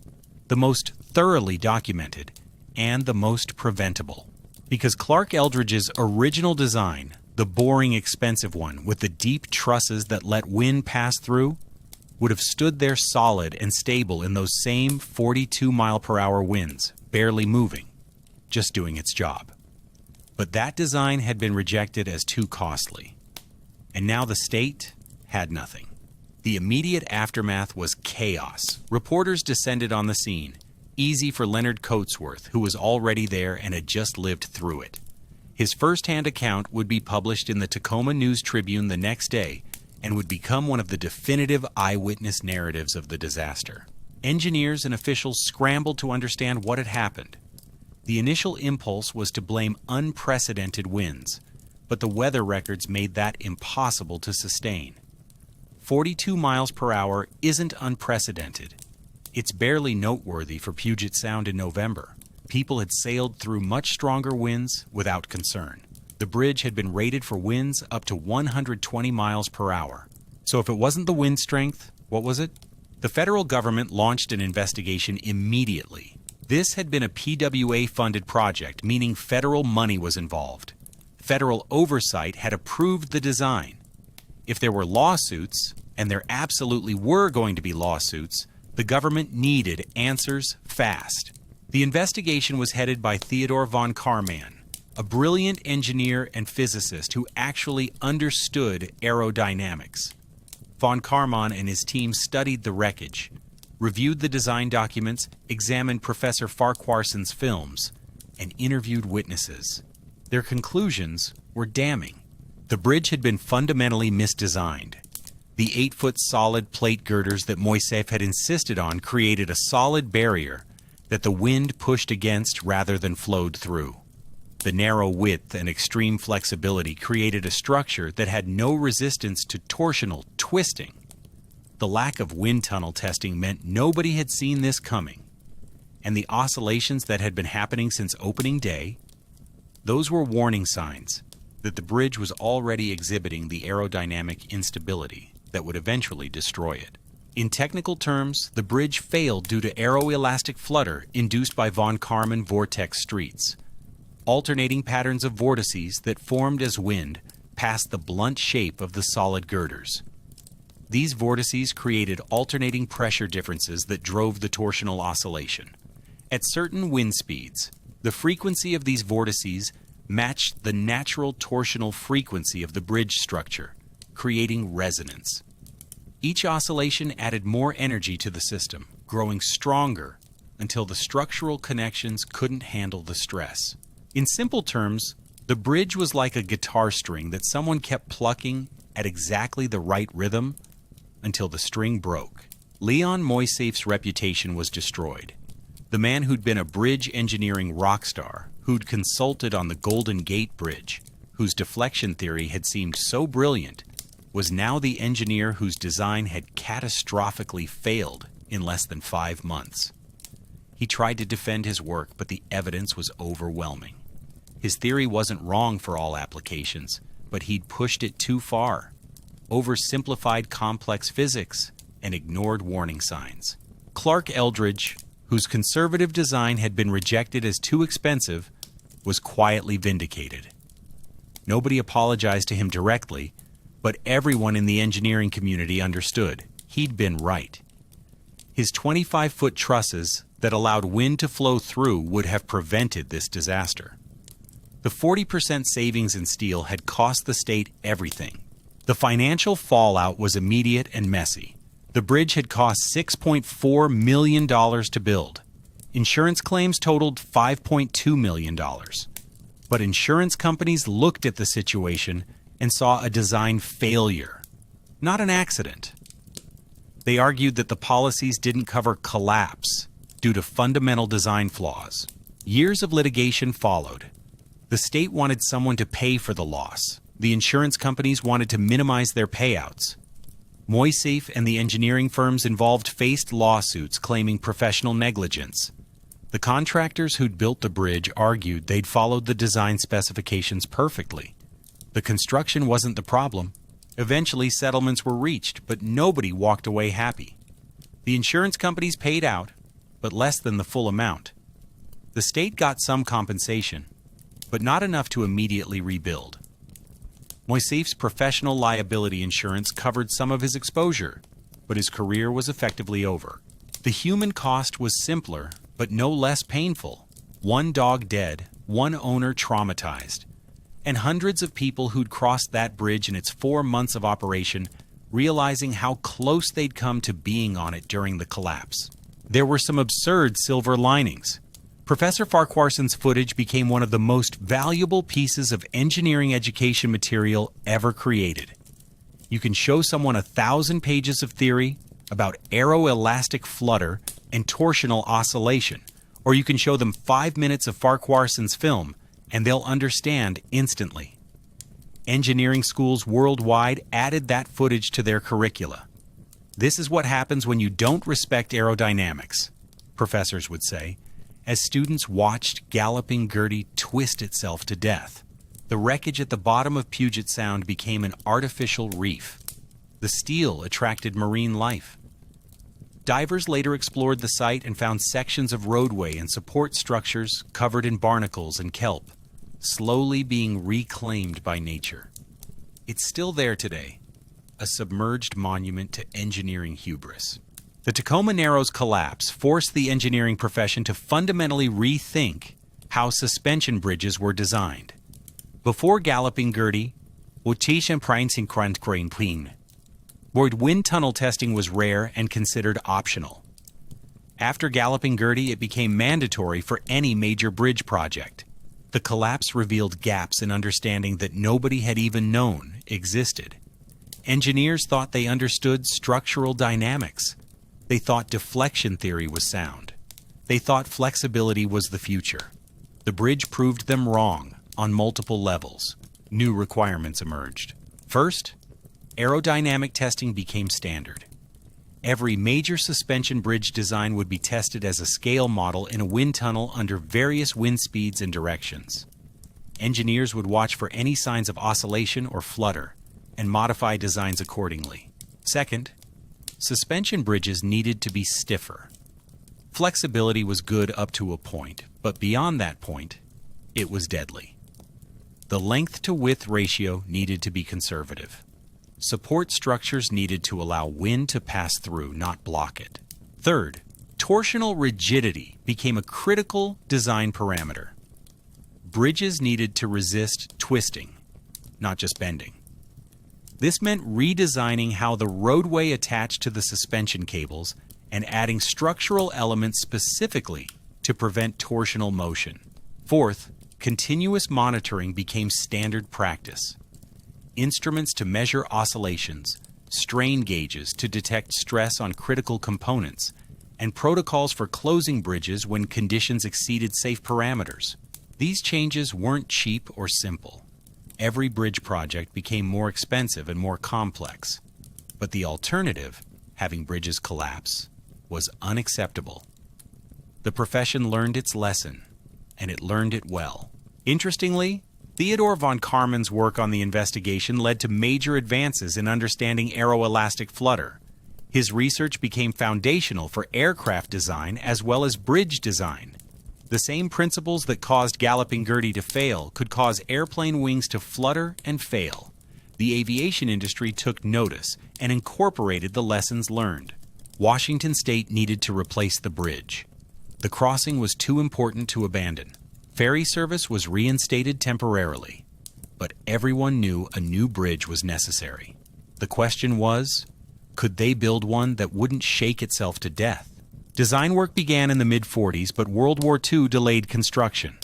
the most thoroughly documented, and the most preventable. Because Clark Eldridge's original design, the boring, expensive one with the deep trusses that let wind pass through, would have stood there solid and stable in those same 42-mile-per-hour winds, barely moving, just doing its job. But that design had been rejected as too costly. And now the state had nothing. The immediate aftermath was chaos. Reporters descended on the scene, easy for Leonard Coatsworth, who was already there and had just lived through it. His first-hand account would be published in the Tacoma News-Tribune the next day and would become one of the definitive eyewitness narratives of the disaster. Engineers and officials scrambled to understand what had happened. The initial impulse was to blame unprecedented winds, but the weather records made that impossible to sustain. 42 miles per hour isn't unprecedented. It's barely noteworthy for Puget Sound in November. People had sailed through much stronger winds without concern. The bridge had been rated for winds up to 120 miles per hour. So if it wasn't the wind strength, what was it? The federal government launched an investigation immediately. This had been a PWA-funded project, meaning federal money was involved. Federal oversight had approved the design. If there were lawsuits, and there absolutely were going to be lawsuits, the government needed answers fast. The investigation was headed by Theodore von Karman, a brilliant engineer and physicist who actually understood aerodynamics. Von Karman and his team studied the wreckage, reviewed the design documents, examined Professor Farquharson's films, and interviewed witnesses. Their conclusions were damning. The bridge had been fundamentally misdesigned. The 8-foot solid plate girders that Moiseev had insisted on created a solid barrier that the wind pushed against rather than flowed through. The narrow width and extreme flexibility created a structure that had no resistance to torsional twisting. The lack of wind tunnel testing meant nobody had seen this coming. And the oscillations that had been happening since opening day, those were warning signs that the bridge was already exhibiting the aerodynamic instability that would eventually destroy it. In technical terms, the bridge failed due to aeroelastic flutter induced by von Karman vortex streets. Alternating patterns of vortices that formed as wind passed the blunt shape of the solid girders. These vortices created alternating pressure differences that drove the torsional oscillation. At certain wind speeds, the frequency of these vortices matched the natural torsional frequency of the bridge structure, creating resonance. Each oscillation added more energy to the system, growing stronger until the structural connections couldn't handle the stress. In simple terms, the bridge was like a guitar string that someone kept plucking at exactly the right rhythm until the string broke. Leon Moisseiff's reputation was destroyed. The man who'd been a bridge engineering rock star, who'd consulted on the Golden Gate Bridge, whose deflection theory had seemed so brilliant, was now the engineer whose design had catastrophically failed in less than 5 months. He tried to defend his work, but the evidence was overwhelming. His theory wasn't wrong for all applications, but he'd pushed it too far, oversimplified complex physics, and ignored warning signs. Clark Eldridge, whose conservative design had been rejected as too expensive, was quietly vindicated. Nobody apologized to him directly, but everyone in the engineering community understood he'd been right. His 25-foot trusses that allowed wind to flow through would have prevented this disaster. The 40% savings in steel had cost the state everything. The financial fallout was immediate and messy. The bridge had cost $6.4 million to build. Insurance claims totaled $5.2 million. But insurance companies looked at the situation and saw a design failure, not an accident. They argued that the policies didn't cover collapse due to fundamental design flaws. Years of litigation followed. The state wanted someone to pay for the loss. The insurance companies wanted to minimize their payouts. Moiseiff and the engineering firms involved faced lawsuits claiming professional negligence. The contractors who'd built the bridge argued they'd followed the design specifications perfectly. The construction wasn't the problem. Eventually, settlements were reached, but nobody walked away happy. The insurance companies paid out, but less than the full amount. The state got some compensation, but not enough to immediately rebuild. Moisseiff's professional liability insurance covered some of his exposure, but his career was effectively over. The human cost was simpler, but no less painful. 1 dog dead, 1 owner traumatized, and hundreds of people who'd crossed that bridge in its 4 months of operation, realizing how close they'd come to being on it during the collapse. There were some absurd silver linings. Professor Farquharson's footage became one of the most valuable pieces of engineering education material ever created. You can show someone 1,000 pages of theory about aeroelastic flutter and torsional oscillation, or you can show them 5 minutes of Farquharson's film, and they'll understand instantly. Engineering schools worldwide added that footage to their curricula. This is what happens when you don't respect aerodynamics, professors would say, as students watched Galloping Gertie twist itself to death. The wreckage at the bottom of Puget Sound became an artificial reef. The steel attracted marine life. Divers later explored the site and found sections of roadway and support structures covered in barnacles and kelp, slowly being reclaimed by nature. It's still there today, a submerged monument to engineering hubris. The Tacoma Narrows collapse forced the engineering profession to fundamentally rethink how suspension bridges were designed. Before Galloping Gertie, wind tunnel testing was rare and considered optional. After Galloping Gertie, it became mandatory for any major bridge project. The collapse revealed gaps in understanding that nobody had even known existed. Engineers thought they understood structural dynamics. They thought deflection theory was sound. They thought flexibility was the future. The bridge proved them wrong on multiple levels. New requirements emerged. First, aerodynamic testing became standard. Every major suspension bridge design would be tested as a scale model in a wind tunnel under various wind speeds and directions. Engineers would watch for any signs of oscillation or flutter and modify designs accordingly. Second, suspension bridges needed to be stiffer. Flexibility was good up to a point, but beyond that point, it was deadly. The length-to-width ratio needed to be conservative. Support structures needed to allow wind to pass through, not block it. Third, torsional rigidity became a critical design parameter. Bridges needed to resist twisting, not just bending. This meant redesigning how the roadway attached to the suspension cables and adding structural elements specifically to prevent torsional motion. Fourth, continuous monitoring became standard practice. Instruments to measure oscillations, strain gauges to detect stress on critical components, and protocols for closing bridges when conditions exceeded safe parameters. These changes weren't cheap or simple. Every bridge project became more expensive and more complex. But the alternative, having bridges collapse, was unacceptable. The profession learned its lesson, and it learned it well. Interestingly, Theodore von Karman's work on the investigation led to major advances in understanding aeroelastic flutter. His research became foundational for aircraft design as well as bridge design. The same principles that caused Galloping Gertie to fail could cause airplane wings to flutter and fail. The aviation industry took notice and incorporated the lessons learned. Washington State needed to replace the bridge. The crossing was too important to abandon. Ferry service was reinstated temporarily, but everyone knew a new bridge was necessary. The question was, could they build one that wouldn't shake itself to death? Design work began in the mid-40s, but World War II delayed construction.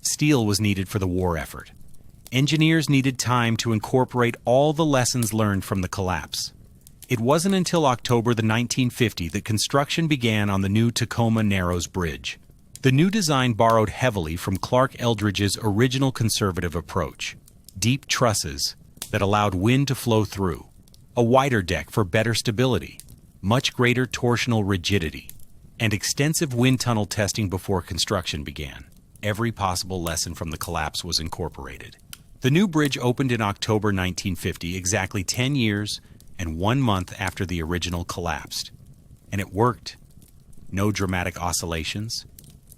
Steel was needed for the war effort. Engineers needed time to incorporate all the lessons learned from the collapse. It wasn't until October 1950 that construction began on the new Tacoma Narrows Bridge. The new design borrowed heavily from Clark Eldridge's original conservative approach. Deep trusses that allowed wind to flow through, a wider deck for better stability, much greater torsional rigidity, and extensive wind tunnel testing before construction began. Every possible lesson from the collapse was incorporated. The new bridge opened in October 1950, exactly 10 years and 1 month after the original collapsed. And it worked. No dramatic oscillations,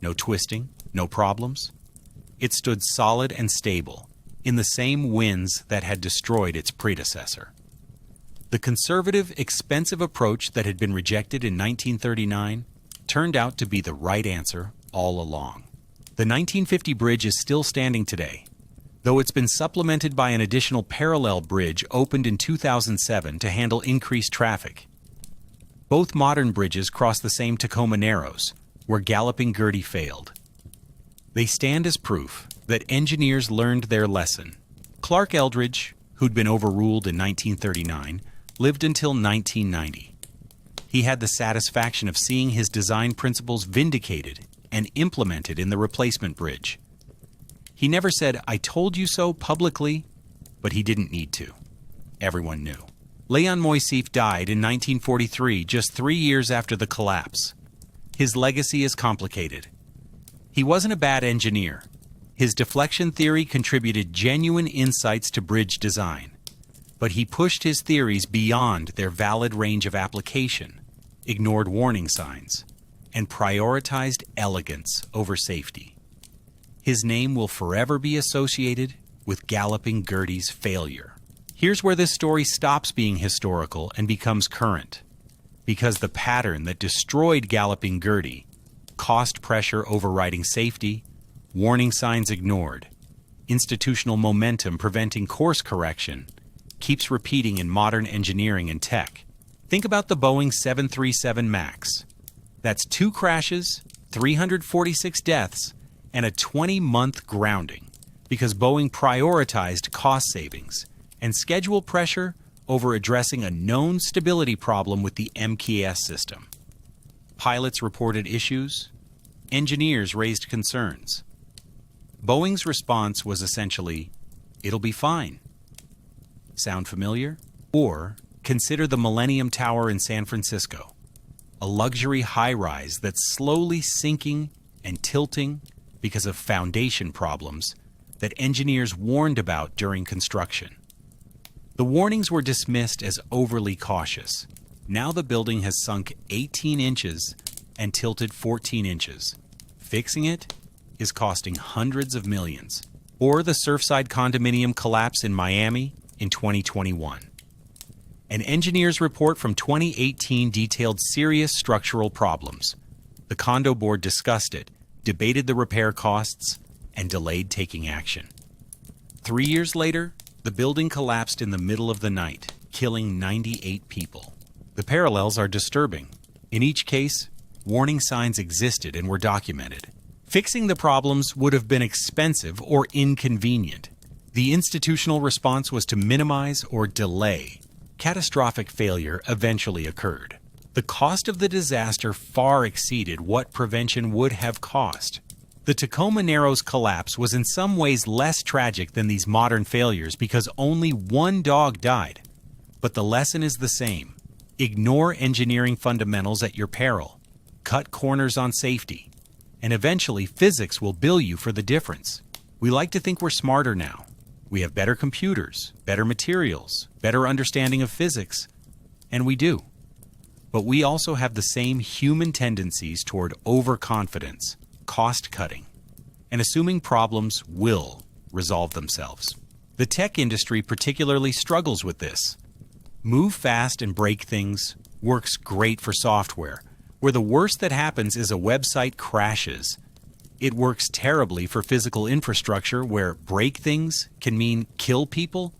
no twisting, no problems. It stood solid and stable in the same winds that had destroyed its predecessor. The conservative, expensive approach that had been rejected in 1939 turned out to be the right answer all along. The 1950 bridge is still standing today, though it's been supplemented by an additional parallel bridge opened in 2007 to handle increased traffic. Both modern bridges cross the same Tacoma Narrows, where Galloping Gertie failed. They stand as proof that engineers learned their lesson. Clark Eldridge, who'd been overruled in 1939, lived until 1990. He had the satisfaction of seeing his design principles vindicated and implemented in the replacement bridge. He never said, "I told you so," publicly, but he didn't need to. Everyone knew. Leon Moisseiff died in 1943, just 3 years after the collapse. His legacy is complicated. He wasn't a bad engineer. His deflection theory contributed genuine insights to bridge design, but he pushed his theories beyond their valid range of application, ignored warning signs, and prioritized elegance over safety. His name will forever be associated with Galloping Gertie's failure. Here's where this story stops being historical and becomes current, because the pattern that destroyed Galloping Gertie, cost pressure overriding safety, warning signs ignored, institutional momentum preventing course correction, keeps repeating in modern engineering and tech. Think about the Boeing 737 MAX. That's 2 crashes, 346 deaths, and a 20-month grounding because Boeing prioritized cost savings and schedule pressure over addressing a known stability problem with the MKS system. Pilots reported issues. Engineers raised concerns. Boeing's response was essentially, "It'll be fine." Sound familiar? Or consider the Millennium Tower in San Francisco, a luxury high-rise that's slowly sinking and tilting because of foundation problems that engineers warned about during construction. The warnings were dismissed as overly cautious, Now the building has sunk 18 inches and tilted 14 inches. Fixing it is costing hundreds of millions. Or the Surfside condominium collapse in Miami in 2021. An engineer's report from 2018 detailed serious structural problems. The condo board discussed it, debated the repair costs, and delayed taking action. 3 years later, the building collapsed in the middle of the night, killing 98 people. The parallels are disturbing. In each case, warning signs existed and were documented. Fixing the problems would have been expensive or inconvenient. The institutional response was to minimize or delay. Catastrophic failure eventually occurred. The cost of the disaster far exceeded what prevention would have cost. The Tacoma Narrows collapse was in some ways less tragic than these modern failures because only one dog died. But the lesson is the same. Ignore engineering fundamentals at your peril. Cut corners on safety. And eventually physics will bill you for the difference. We like to think we're smarter now. We have better computers, better materials, better understanding of physics, and we do. But we also have the same human tendencies toward overconfidence, cost-cutting, and assuming problems will resolve themselves. The tech industry particularly struggles with this. Move fast and break things works great for software, where the worst that happens is a website crashes. It works terribly for physical infrastructure where break things can mean kill people.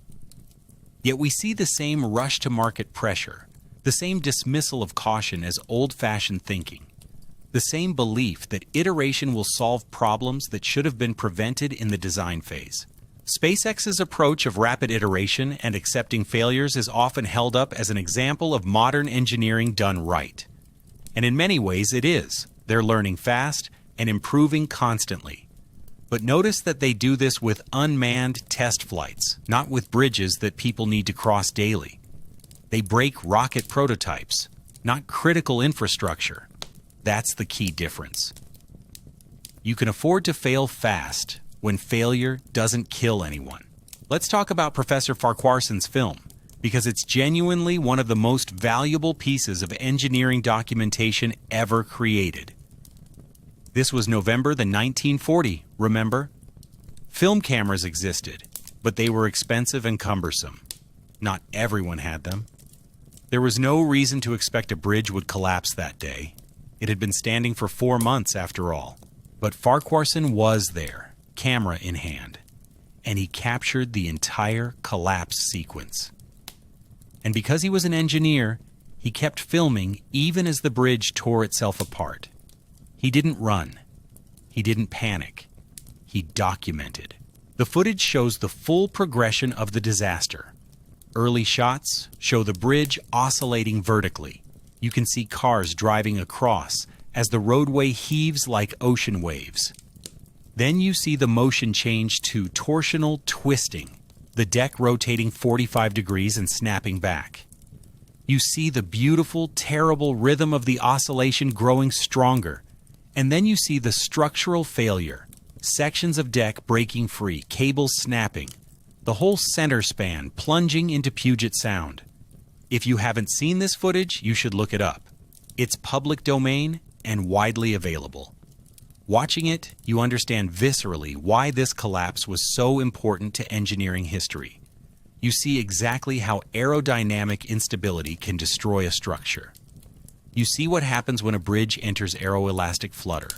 Yet we see the same rush to market pressure, the same dismissal of caution as old-fashioned thinking, the same belief that iteration will solve problems that should have been prevented in the design phase. SpaceX's approach of rapid iteration and accepting failures is often held up as an example of modern engineering done right. And in many ways it is. They're learning fast and improving constantly. But notice that they do this with unmanned test flights, not with bridges that people need to cross daily. They break rocket prototypes, not critical infrastructure. That's the key difference. You can afford to fail fast when failure doesn't kill anyone. Let's talk about Professor Farquharson's film, because it's genuinely one of the most valuable pieces of engineering documentation ever created. This was November the 1940, remember? Film cameras existed, but they were expensive and cumbersome. Not everyone had them. There was no reason to expect a bridge would collapse that day. It had been standing for 4 months after all. But Farquharson was there, camera in hand, and he captured the entire collapse sequence. And because he was an engineer, he kept filming even as the bridge tore itself apart. He didn't run. He didn't panic. He documented. The footage shows the full progression of the disaster. Early shots show the bridge oscillating vertically. You can see cars driving across as the roadway heaves like ocean waves. Then you see the motion change to torsional twisting, the deck rotating 45 degrees and snapping back. You see the beautiful, terrible rhythm of the oscillation growing stronger. And then you see the structural failure, sections of deck breaking free, cables snapping, the whole center span plunging into Puget Sound. If you haven't seen this footage, you should look it up. It's public domain and widely available. Watching it, you understand viscerally why this collapse was so important to engineering history. You see exactly how aerodynamic instability can destroy a structure. You see what happens when a bridge enters aeroelastic flutter.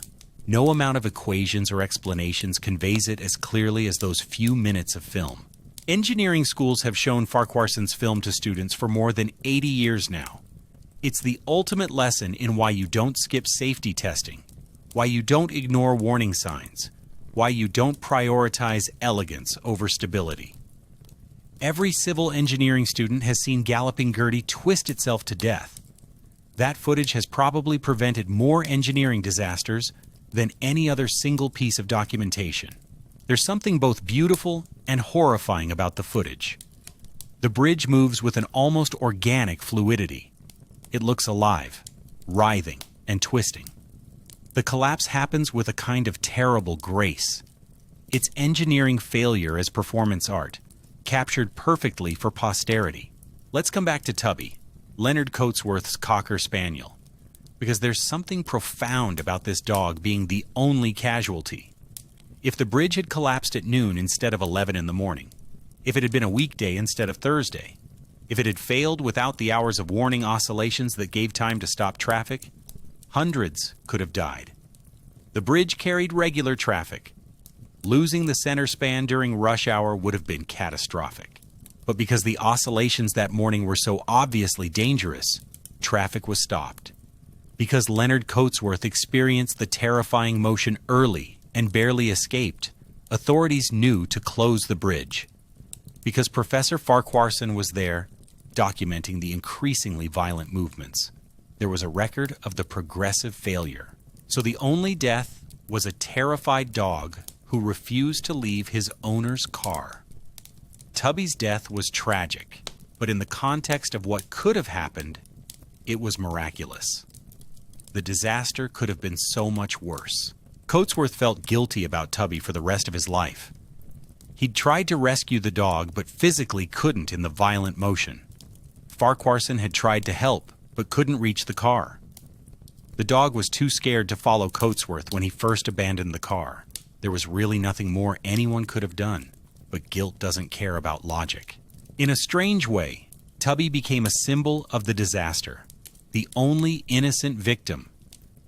No amount of equations or explanations conveys it as clearly as those few minutes of film. Engineering schools have shown Farquharson's film to students for more than 80 years now. It's the ultimate lesson in why you don't skip safety testing, why you don't ignore warning signs, why you don't prioritize elegance over stability. Every civil engineering student has seen Galloping Gertie twist itself to death. That footage has probably prevented more engineering disasters than any other single piece of documentation. There's something both beautiful and horrifying about the footage. The bridge moves with an almost organic fluidity. It looks alive, writhing, and twisting. The collapse happens with a kind of terrible grace. It's engineering failure as performance art, captured perfectly for posterity. Let's come back to Tubby. Leonard Coatsworth's Cocker Spaniel, because there's something profound about this dog being the only casualty. If the bridge had collapsed at noon instead of 11 in the morning, if it had been a weekday instead of Thursday, if it had failed without the hours of warning oscillations that gave time to stop traffic, hundreds could have died. The bridge carried regular traffic. Losing the center span during rush hour would have been catastrophic. But because the oscillations that morning were so obviously dangerous, traffic was stopped. Because Leonard Coatsworth experienced the terrifying motion early and barely escaped, authorities knew to close the bridge. Because Professor Farquharson was there, documenting the increasingly violent movements, there was a record of the progressive failure. So the only death was a terrified dog who refused to leave his owner's car. Tubby's death was tragic, but in the context of what could have happened, it was miraculous. The disaster could have been so much worse. Coatsworth felt guilty about Tubby for the rest of his life. He'd tried to rescue the dog, but physically couldn't in the violent motion. Farquharson had tried to help, but couldn't reach the car. The dog was too scared to follow Coatsworth when he first abandoned the car. There was really nothing more anyone could have done, but guilt doesn't care about logic. In a strange way, Tubby became a symbol of the disaster, the only innocent victim,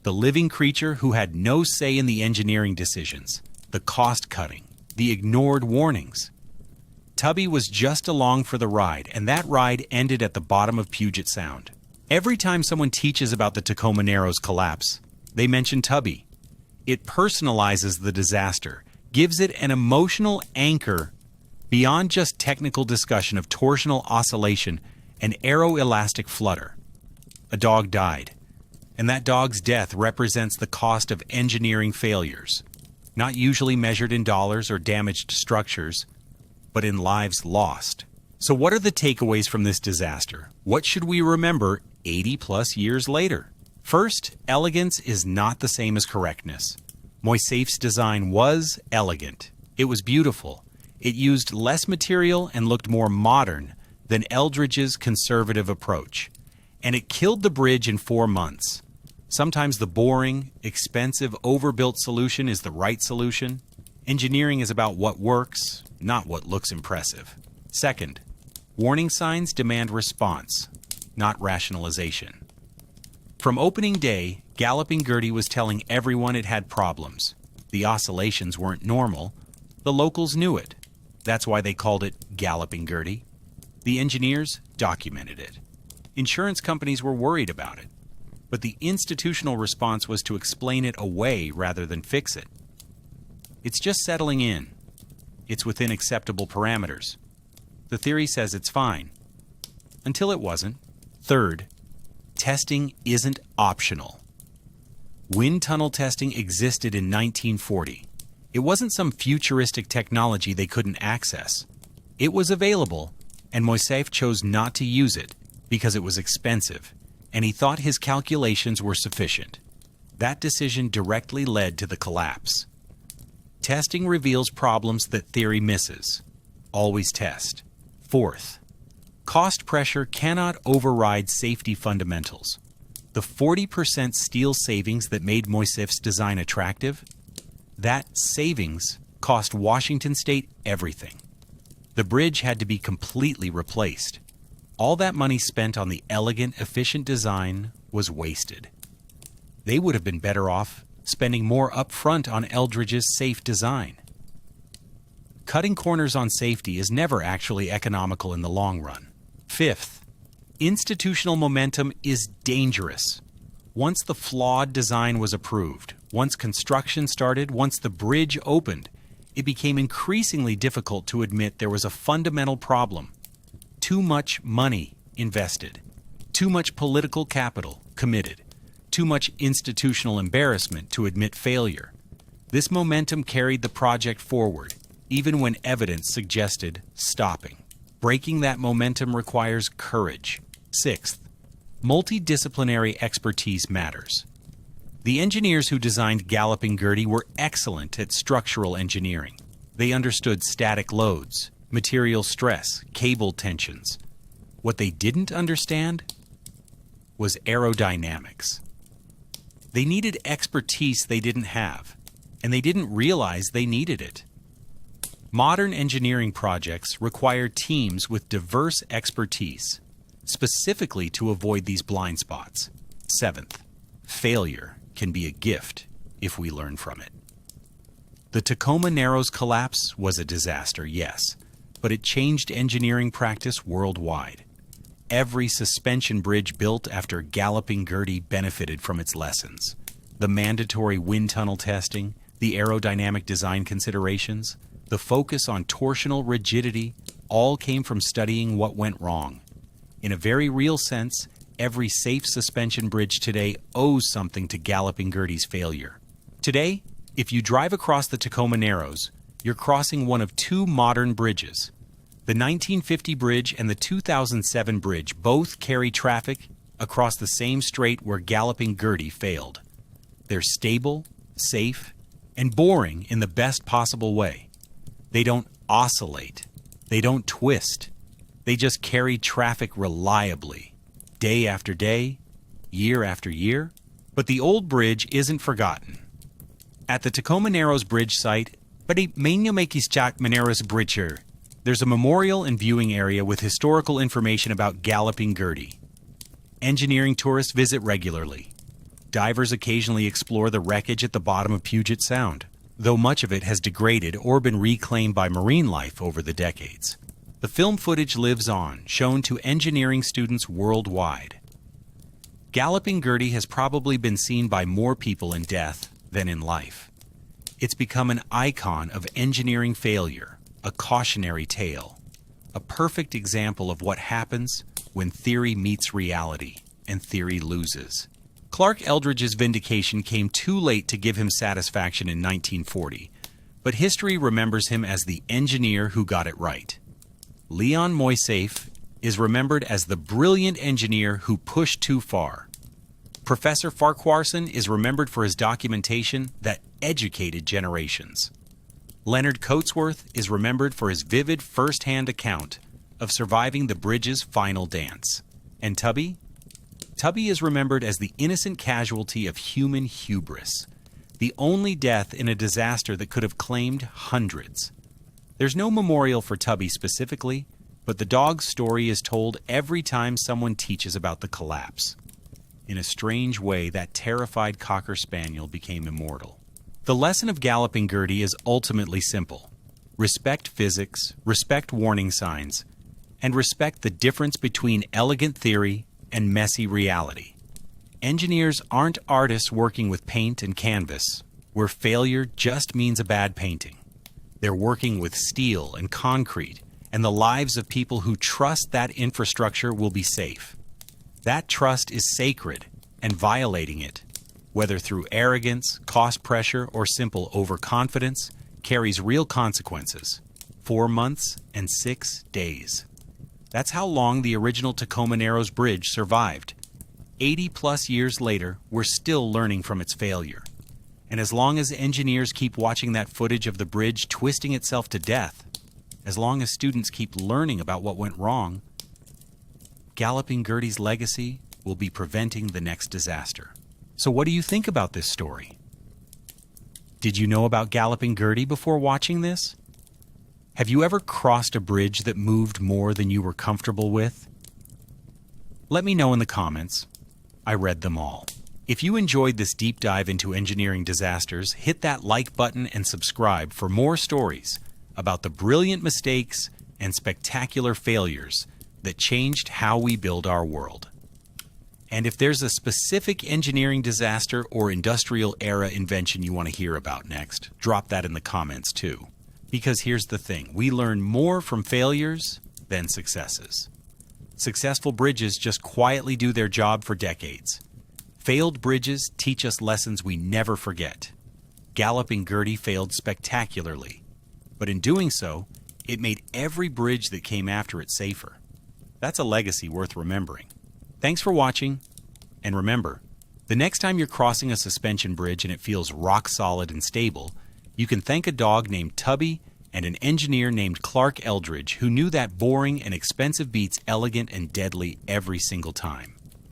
the living creature who had no say in the engineering decisions, the cost-cutting, the ignored warnings. Tubby was just along for the ride, and that ride ended at the bottom of Puget Sound. Every time someone teaches about the Tacoma Narrows collapse, they mention Tubby. It personalizes the disaster, gives it an emotional anchor beyond just technical discussion of torsional oscillation and aeroelastic flutter. A dog died, and that dog's death represents the cost of engineering failures, not usually measured in dollars or damaged structures, but in lives lost. So what are the takeaways from this disaster? What should we remember 80 plus years later? First, elegance is not the same as correctness. Moisseiff's design was elegant. It was beautiful. It used less material and looked more modern than Eldridge's conservative approach. And it killed the bridge in 4 months. Sometimes the boring, expensive, overbuilt solution is the right solution. Engineering is about what works, not what looks impressive. Second, warning signs demand response, not rationalization. From opening day, Galloping Gertie was telling everyone it had problems. The oscillations weren't normal. The locals knew it. That's why they called it Galloping Gertie. The engineers documented it. Insurance companies were worried about it. But the institutional response was to explain it away rather than fix it. It's just settling in. It's within acceptable parameters. The theory says it's fine. Until it wasn't. Third, testing isn't optional. Wind tunnel testing existed in 1940. It wasn't some futuristic technology they couldn't access. It was available, and Moisseif chose not to use it because it was expensive, and he thought his calculations were sufficient. That decision directly led to the collapse. Testing reveals problems that theory misses. Always test. Fourth, cost pressure cannot override safety fundamentals. The 40% steel savings that made Moisseiff's design attractive, that savings cost Washington State everything. The bridge had to be completely replaced. All that money spent on the elegant, efficient design was wasted. They would have been better off spending more upfront on Eldridge's safe design. Cutting corners on safety is never actually economical in the long run. Fifth, institutional momentum is dangerous. Once the flawed design was approved, once construction started, once the bridge opened, it became increasingly difficult to admit there was a fundamental problem. Too much money invested, too much political capital committed, too much institutional embarrassment to admit failure. This momentum carried the project forward, even when evidence suggested stopping. Breaking that momentum requires courage. Sixth, multidisciplinary expertise matters. The engineers who designed Galloping Gertie were excellent at structural engineering. They understood static loads, material stress, cable tensions. What they didn't understand was aerodynamics. They needed expertise they didn't have, and they didn't realize they needed it. Modern engineering projects require teams with diverse expertise, specifically to avoid these blind spots. Seventh, failure can be a gift if we learn from it. The Tacoma Narrows collapse was a disaster, yes, but it changed engineering practice worldwide. Every suspension bridge built after Galloping Gertie benefited from its lessons. The mandatory wind tunnel testing, the aerodynamic design considerations, the focus on torsional rigidity, all came from studying what went wrong. In a very real sense, every safe suspension bridge today owes something to Galloping Gertie's failure. Today, if you drive across the Tacoma Narrows, you're crossing one of two modern bridges. The 1950 bridge and the 2007 bridge both carry traffic across the same strait where Galloping Gertie failed. They're stable, safe, and boring in the best possible way. They don't oscillate. They don't twist. They just carry traffic reliably, day after day, year after year. But the old bridge isn't forgotten. At the Tacoma Narrows Bridge site, there's a memorial and viewing area with historical information about Galloping Gertie. Engineering tourists visit regularly. Divers occasionally explore the wreckage at the bottom of Puget Sound, though much of it has degraded or been reclaimed by marine life over the decades. The film footage lives on, shown to engineering students worldwide. Galloping Gertie has probably been seen by more people in death than in life. It's become an icon of engineering failure, a cautionary tale, a perfect example of what happens when theory meets reality and theory loses. Clark Eldridge's vindication came too late to give him satisfaction in 1940, but history remembers him as the engineer who got it right. Leon Moisseiff is remembered as the brilliant engineer who pushed too far. Professor Farquharson is remembered for his documentation that educated generations. Leonard Coatsworth is remembered for his vivid first-hand account of surviving the bridge's final dance. And Tubby? Tubby is remembered as the innocent casualty of human hubris, the only death in a disaster that could have claimed hundreds. There's no memorial for Tubby specifically, but the dog's story is told every time someone teaches about the collapse. In a strange way, that terrified Cocker Spaniel became immortal. The lesson of Galloping Gertie is ultimately simple. Respect physics, respect warning signs, and respect the difference between elegant theory and messy reality. Engineers aren't artists working with paint and canvas, where failure just means a bad painting. They're working with steel and concrete and the lives of people who trust that infrastructure will be safe. That trust is sacred, and violating it, whether through arrogance, cost pressure, or simple overconfidence, carries real consequences. 4 months and 6 days. That's how long the original Tacoma Narrows Bridge survived. 80-plus years later, we're still learning from its failure. And as long as engineers keep watching that footage of the bridge twisting itself to death, as long as students keep learning about what went wrong, Galloping Gertie's legacy will be preventing the next disaster. So what do you think about this story? Did you know about Galloping Gertie before watching this? Have you ever crossed a bridge that moved more than you were comfortable with? Let me know in the comments. I read them all. If you enjoyed this deep dive into engineering disasters, hit that like button and subscribe for more stories about the brilliant mistakes and spectacular failures that changed how we build our world. And if there's a specific engineering disaster or industrial era invention you want to hear about next, drop that in the comments too. Because here's the thing, we learn more from failures than successes. Successful bridges just quietly do their job for decades. Failed bridges teach us lessons we never forget. Galloping Gertie failed spectacularly, but in doing so, it made every bridge that came after it safer. That's a legacy worth remembering. Thanks for watching, and remember, the next time you're crossing a suspension bridge and it feels rock solid and stable, you can thank a dog named Tubby and an engineer named Clark Eldridge who knew that boring and expensive beats elegant and deadly every single time.